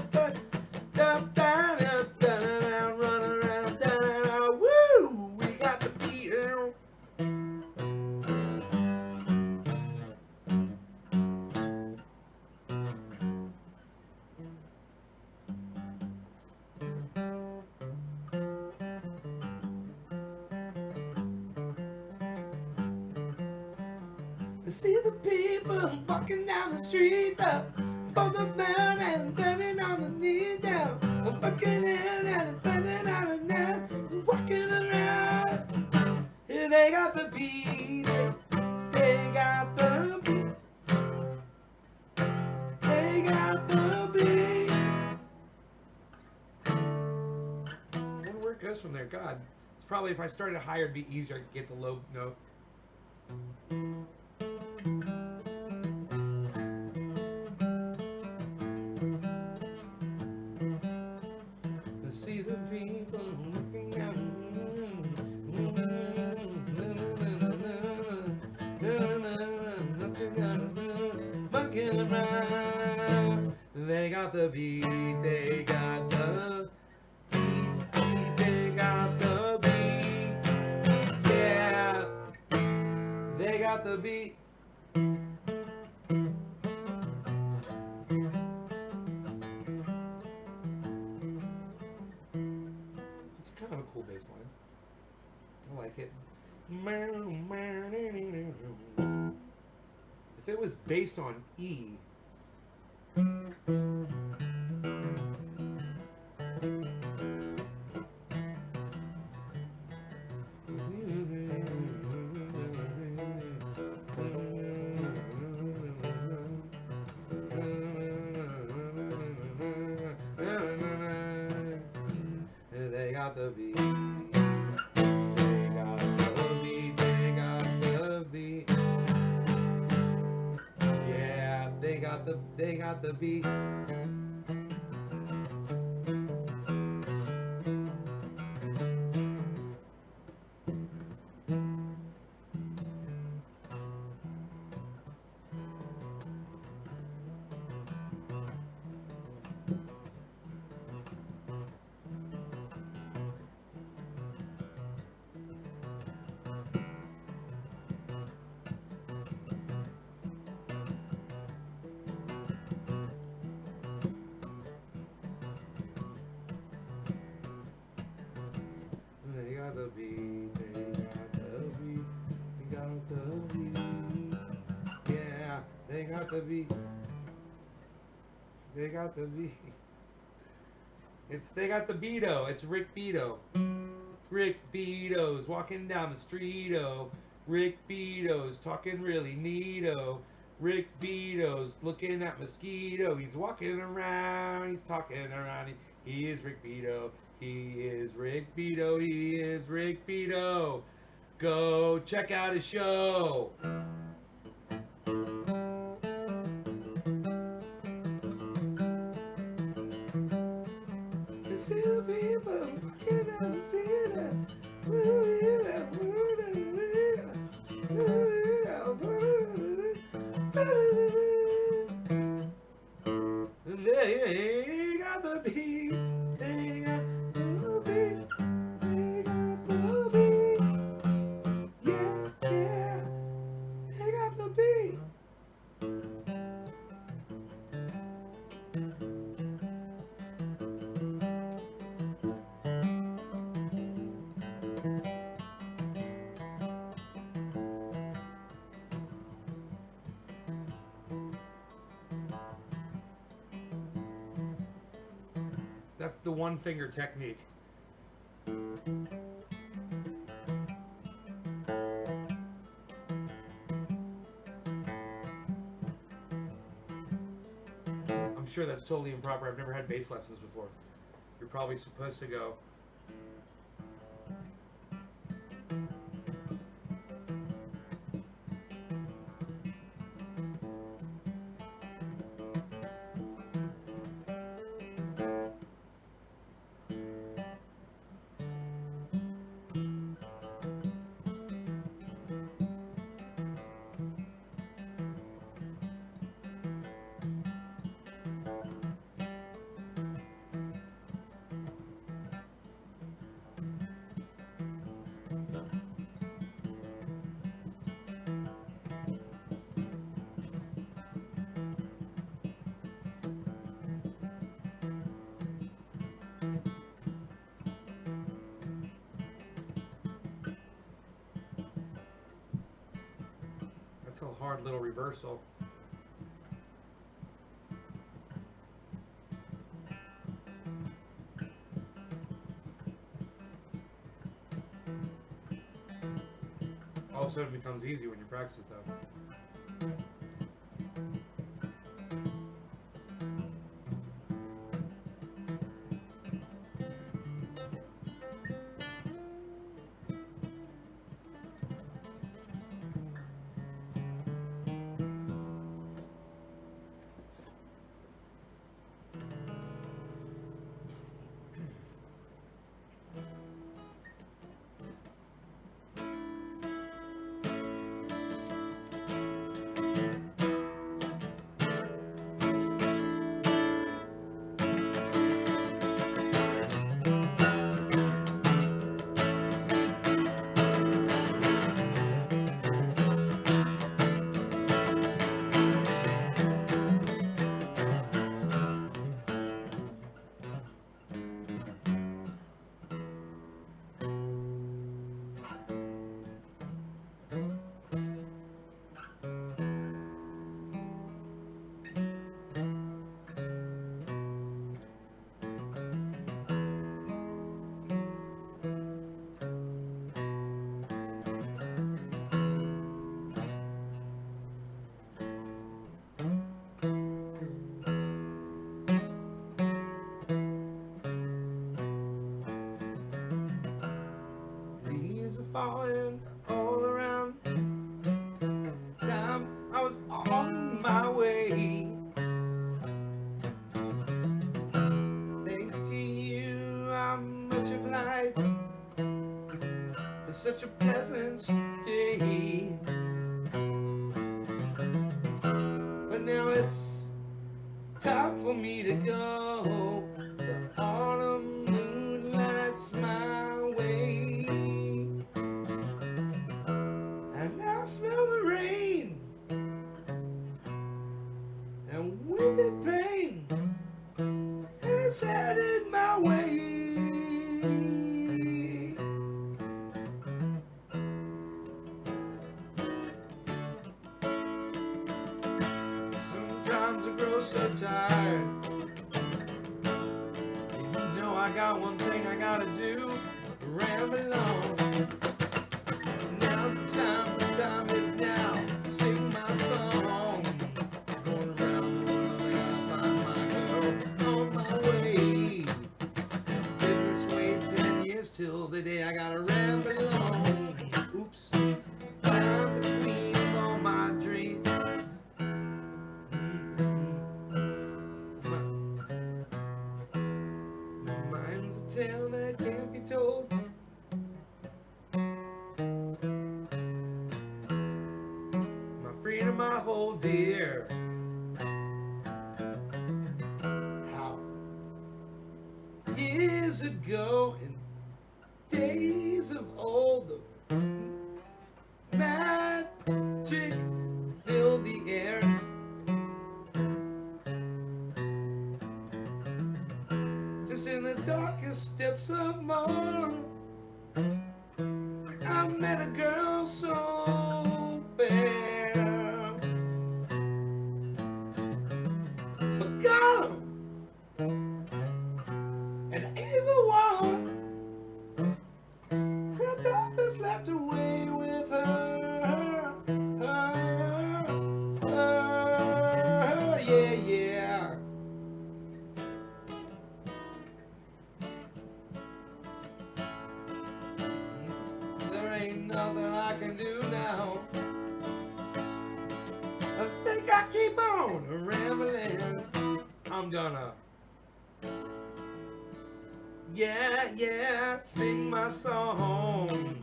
Speaker 1: Down, down, down, down, down, run around, down, down, woo! We got the beat. I see the people walking down the street, both the man and bending on the knee down. I'm fucking in and bending on the net, walking around. Yeah, they got the beat, they got the beat, they got the beat. I wonder where it goes from there. God, it's probably if I started higher, it'd be easier. I could get the low note. See the people looking down, fucking around. They got the beat, they got the beat, they got the beat, yeah, they got the beat. Kind of a cool bass line. I like it. If it was based on E, They got the beat. Yeah, they got the beat. They got the beat, they got the beat, they got the beat. Yeah, they got the beat. They got the beat. They got the Beto. It's Rick Beto. Rick Beato's walking down the street, oh. Rick Beato's talking really neato. Rick Beato's looking at mosquito. He's walking around, he's talking around. He is Rick Beato. He is Rick Beato. He is Rick Beato. Go check out his show. You see the people walking down the street. They got the beat. They got the beat. They got the beat. Yeah, yeah. They got the beat. That's the one finger technique. I'm sure that's totally improper. I've never had bass lessons before. You're probably supposed to go. That's a hard little reversal. All of a sudden it becomes easy when you practice it though. falling all around. Time I was on my way. Thanks to you, I'm much obliged for such a pleasant stay. But now it's time for me to go. The autumn moon lights my way, and I smell the rain and with it pain, and it's headed my way. Sometimes I grow so tired. You know I got one thing I gotta do, ramble on. Now's the time is now. Sing my song. Going around the world, I gotta find my girl on my way. Been this way 10 years till the day I gotta ramble on. Oops, find the queen of all my dreams. Mine's a tale that can't be told. My freedom I hold dear. How years ago, in days of old, the magic filled the air. Just in the darkest depths of morn, I met a girl so fair. Forgot him, an evil one crept up and slept away with her. Yeah, yeah. There ain't nothing I can do now. I think I keep on rambling. I'm gonna, yeah, sing my song.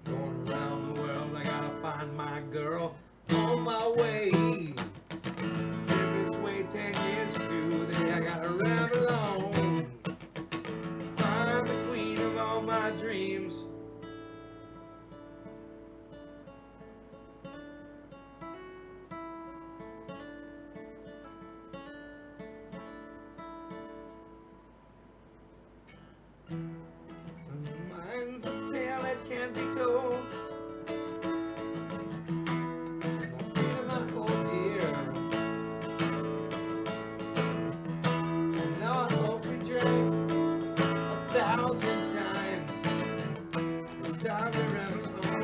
Speaker 1: Going around the world, I gotta find my girl on my way. Been this way 10 years to the day I gotta ramble on. Find the queen of all my dreams. Mine's a tale that can't be told. My freedom I hold dear. And now I hope we drank 1,000 times. It's time to ramble on.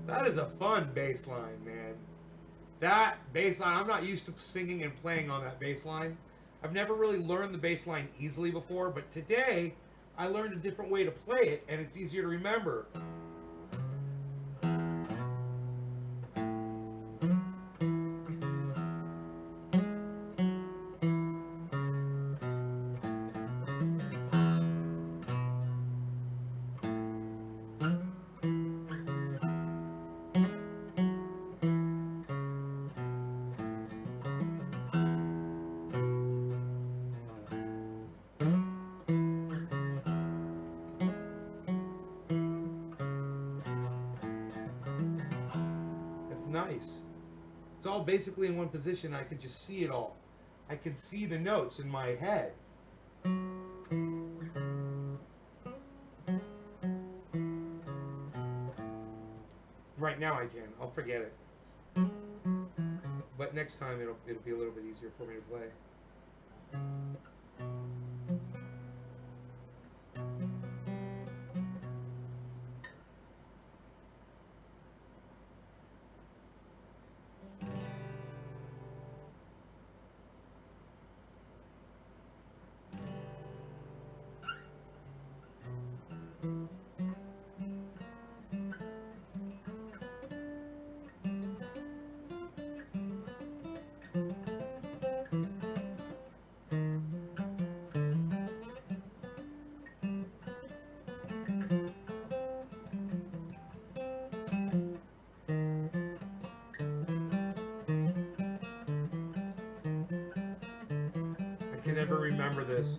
Speaker 1: That is a fun bass line, man. That bass line, I'm not used to singing and playing on that bass line. I've never really learned the bass line easily before, but today I learned a different way to play it, and it's easier to remember. Nice. It's all basically in one position. I can just see it all. I can see the notes in my head. Right now I can. I'll forget it. But next time it'll be a little bit easier for me to play. never remember this.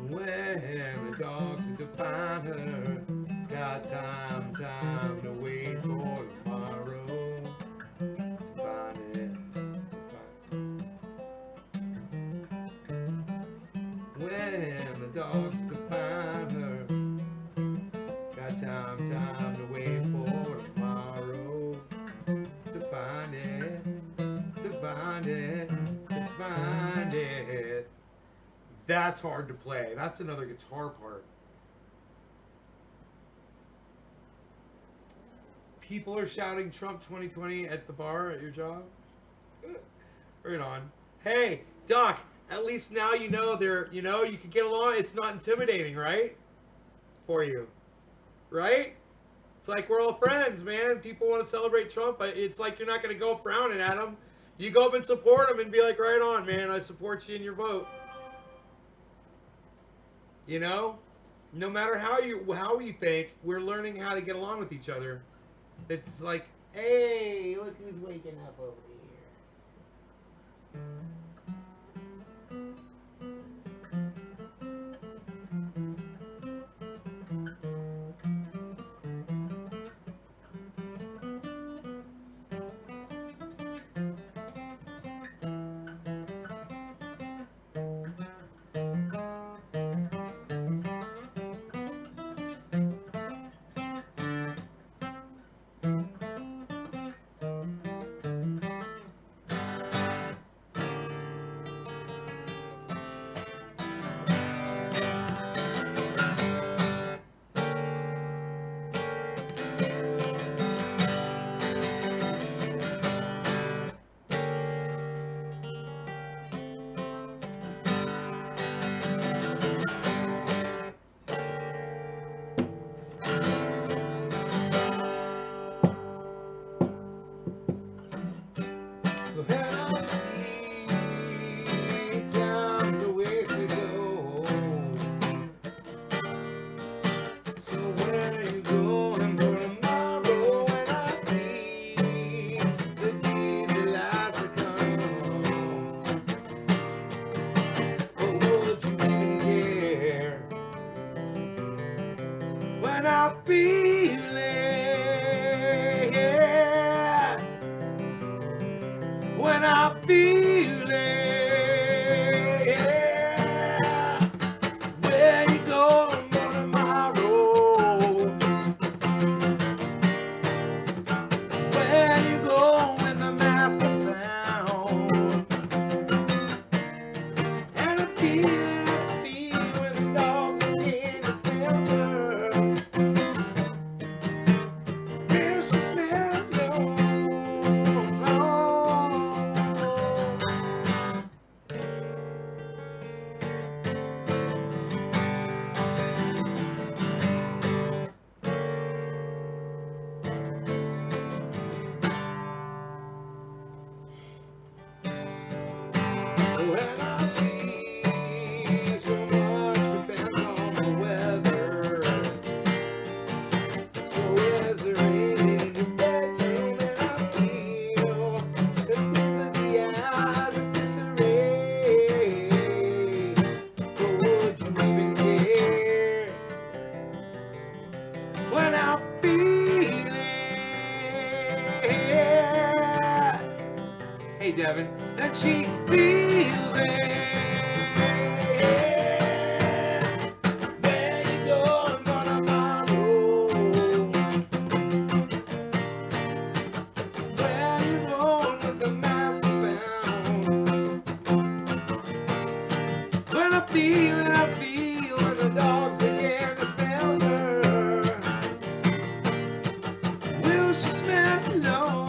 Speaker 1: When the dogs are to find her, got time to wait for tomorrow to find it, When the dogs are to find her, got time to wait for tomorrow to find it, to find it, to find it. That's hard to play. That's another guitar part. People are shouting Trump 2020 at the bar at your job. Right on. Hey, Doc, at least now you know you can get along. It's not intimidating, right? For you. Right? It's like we're all friends, man. People want to celebrate Trump, but it's like you're not going to go frowning at him. You go up and support him and be like, right on, man. I support you in your vote. You know, no matter how you think, we're learning how to get along with each other. It's like, hey, look who's waking up over here. When I feel it, yeah. When I feel it, yeah. Where you going tomorrow? Where you going when the mask is found? And I feel when the dogs are in the shelter. There's a smell, when I see so much depends on the weather. So is there rain in your bedroom? And I feel that this is the eyes of disarray. But would you even care when I feel it? Hey, Devin, that she feels it. Where you going tomorrow? Where you going with the mask found? When I feel when the dogs begin to smell her. Will she smell alone?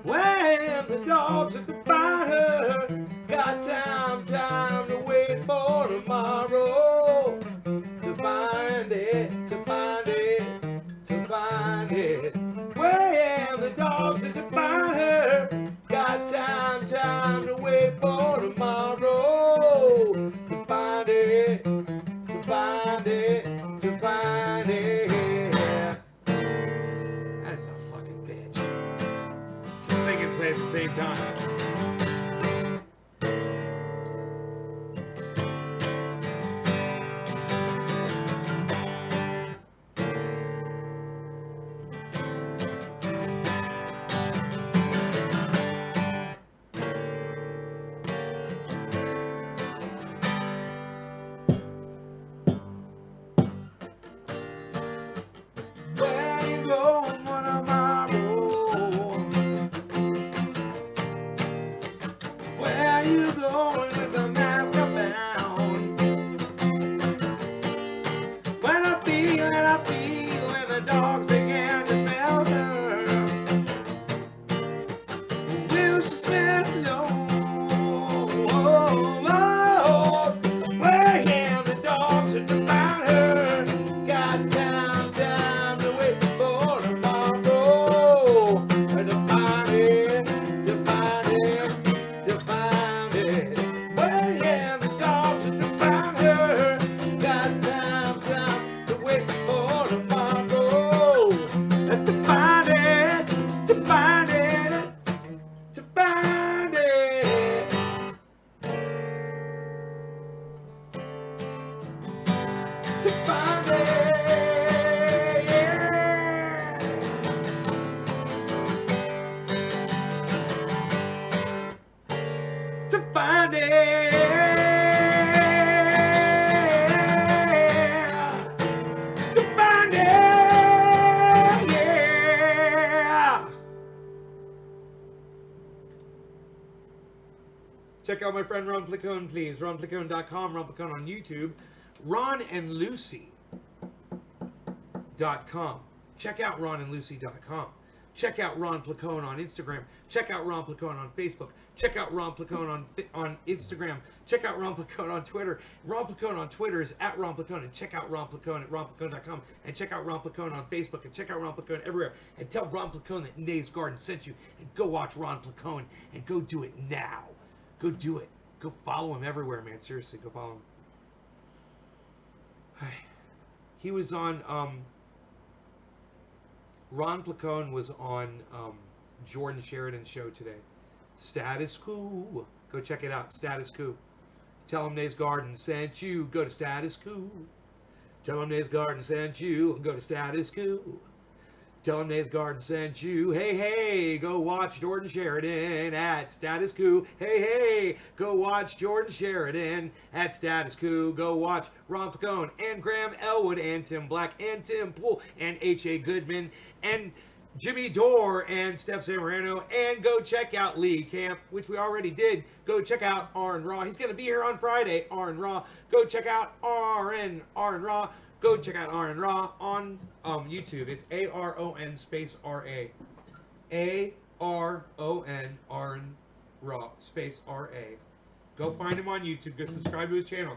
Speaker 1: When the dogs at the fire got time to wait for tomorrow to find it, to find it, to find it. When the dogs at the fire got time to wait for tomorrow to find it, to find it, to find it. play at the same time. Where you going tomorrow? Where you going with the mask around? When I feel, when the dogs began to smell her. Will she smell no? Where yeah, the dogs are to find her. Got time to wait for tomorrow. To find it, to find it, to find it. Well, yeah, the dogs are to find her. Got time to wait for tomorrow. To find it, to find it, to find it. To find it, yeah. To find it, to find it, yeah. Check out my friend Ron Placone, please. RonPlacone.com, Ron Placone on YouTube. RonandLucy.com. Check out RonandLucy.com. Check out Ron Placone on Instagram. Check out Ron Placone on Facebook. Check out Ron Placone on Instagram. Check out Ron Placone on Twitter. Ron Placone on Twitter is at Ron Placone. And check out Ron Placone at RonPlacone.com. And check out Ron Placone on Facebook. And check out Ron Placone everywhere. And tell Ron Placone that Nays Garden sent you. And go watch Ron Placone. And go do it now. Go do it. Go follow him everywhere, man. Seriously, go follow him. He was on, Ron Placone was on Jordan Sheridan's show today. Status Quo. Go check it out. Status Quo. Tell him Nays Garden sent you. Go to Status Quo. Tell him Nays Garden sent you. Go to Status Quo. Tell him Nays Garden sent you. Hey, hey, go watch Jordan Sheridan at Status Quo. Hey, hey, go watch Jordan Sheridan at Status Quo. Go watch Ron Placone and Graham Elwood and Tim Black and Tim Pool and H.A. Goodman and Jimmy Dore and Steph Zamorano. And go check out Lee Camp, which we already did. Go check out Arn Raw. He's going to be here on Friday, Arn Raw. Go check out Arn Raw. Go check out Arn Raw on YouTube. It's ARON space RA. ARON, Arn Raw space RA. Go find him on YouTube. Go subscribe to his channel.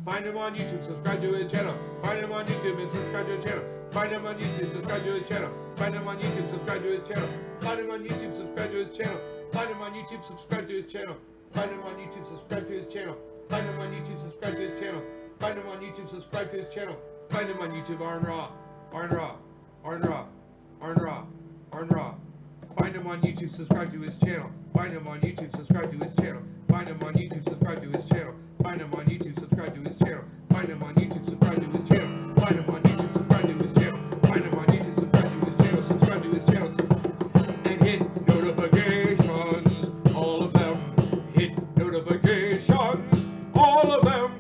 Speaker 1: Find him on YouTube. Subscribe to his channel. Find him on YouTube and subscribe to his channel. Find him on YouTube. Subscribe to his channel. Find him on YouTube. Subscribe to his channel. Find him on YouTube. Subscribe to his channel. Find him on YouTube. Subscribe to his channel. Find him on YouTube. Subscribe to his channel. Find him on YouTube. Subscribe to his channel. Find him on YouTube. Subscribe to his channel. Find him on YouTube. Arn Raw. Arn Raw. Arn Raw. Arn Raw. Arn Raw. Find him on YouTube. Subscribe to his channel. Find him on YouTube. Subscribe to his channel. Find him on YouTube. Subscribe to his channel. Find him on YouTube. Subscribe to his channel. Find him on YouTube. Subscribe to his channel. Find him on YouTube. Subscribe to his channel. Find him on YouTube. Subscribe to his channel. Subscribe to his channel. And hit notifications. All of them. Hit notifications. All of them.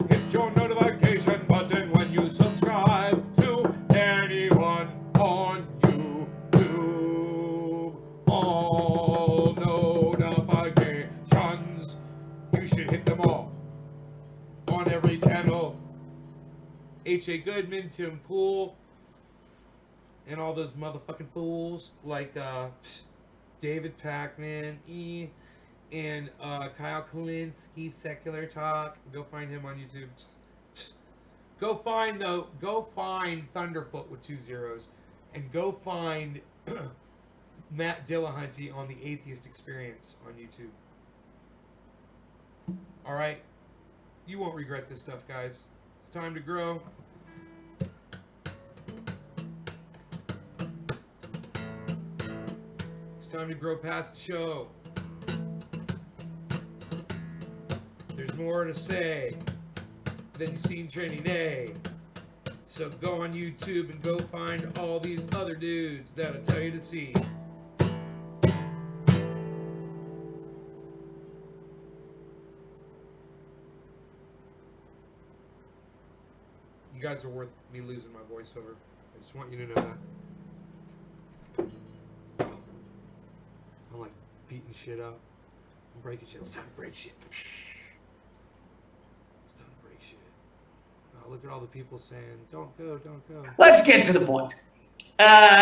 Speaker 1: Hit your notification button when you subscribe to anyone on YouTube. All notifications. You should hit them all. On every channel. H.A. Goodman, Tim Pool, and all those motherfucking fools like David Pacman, and Kyle Kalinske, Secular Talk. Go find him on YouTube. Go find Thunderfoot with 2 zeros, and go find Matt Dillahunty on the Atheist Experience on YouTube. All right, you won't regret this stuff, guys. It's time to grow. It's time to grow past the show. There's more to say than you've seen Training Day. So go on YouTube and go find all these other dudes that'll tell you to see. You guys are worth me losing my voice over. I just want you to know that. I'm like beating shit up. I'm breaking shit. It's time to break shit. It's time to break shit. Now look at all the people saying, don't go, don't go.
Speaker 3: Let's get to the point.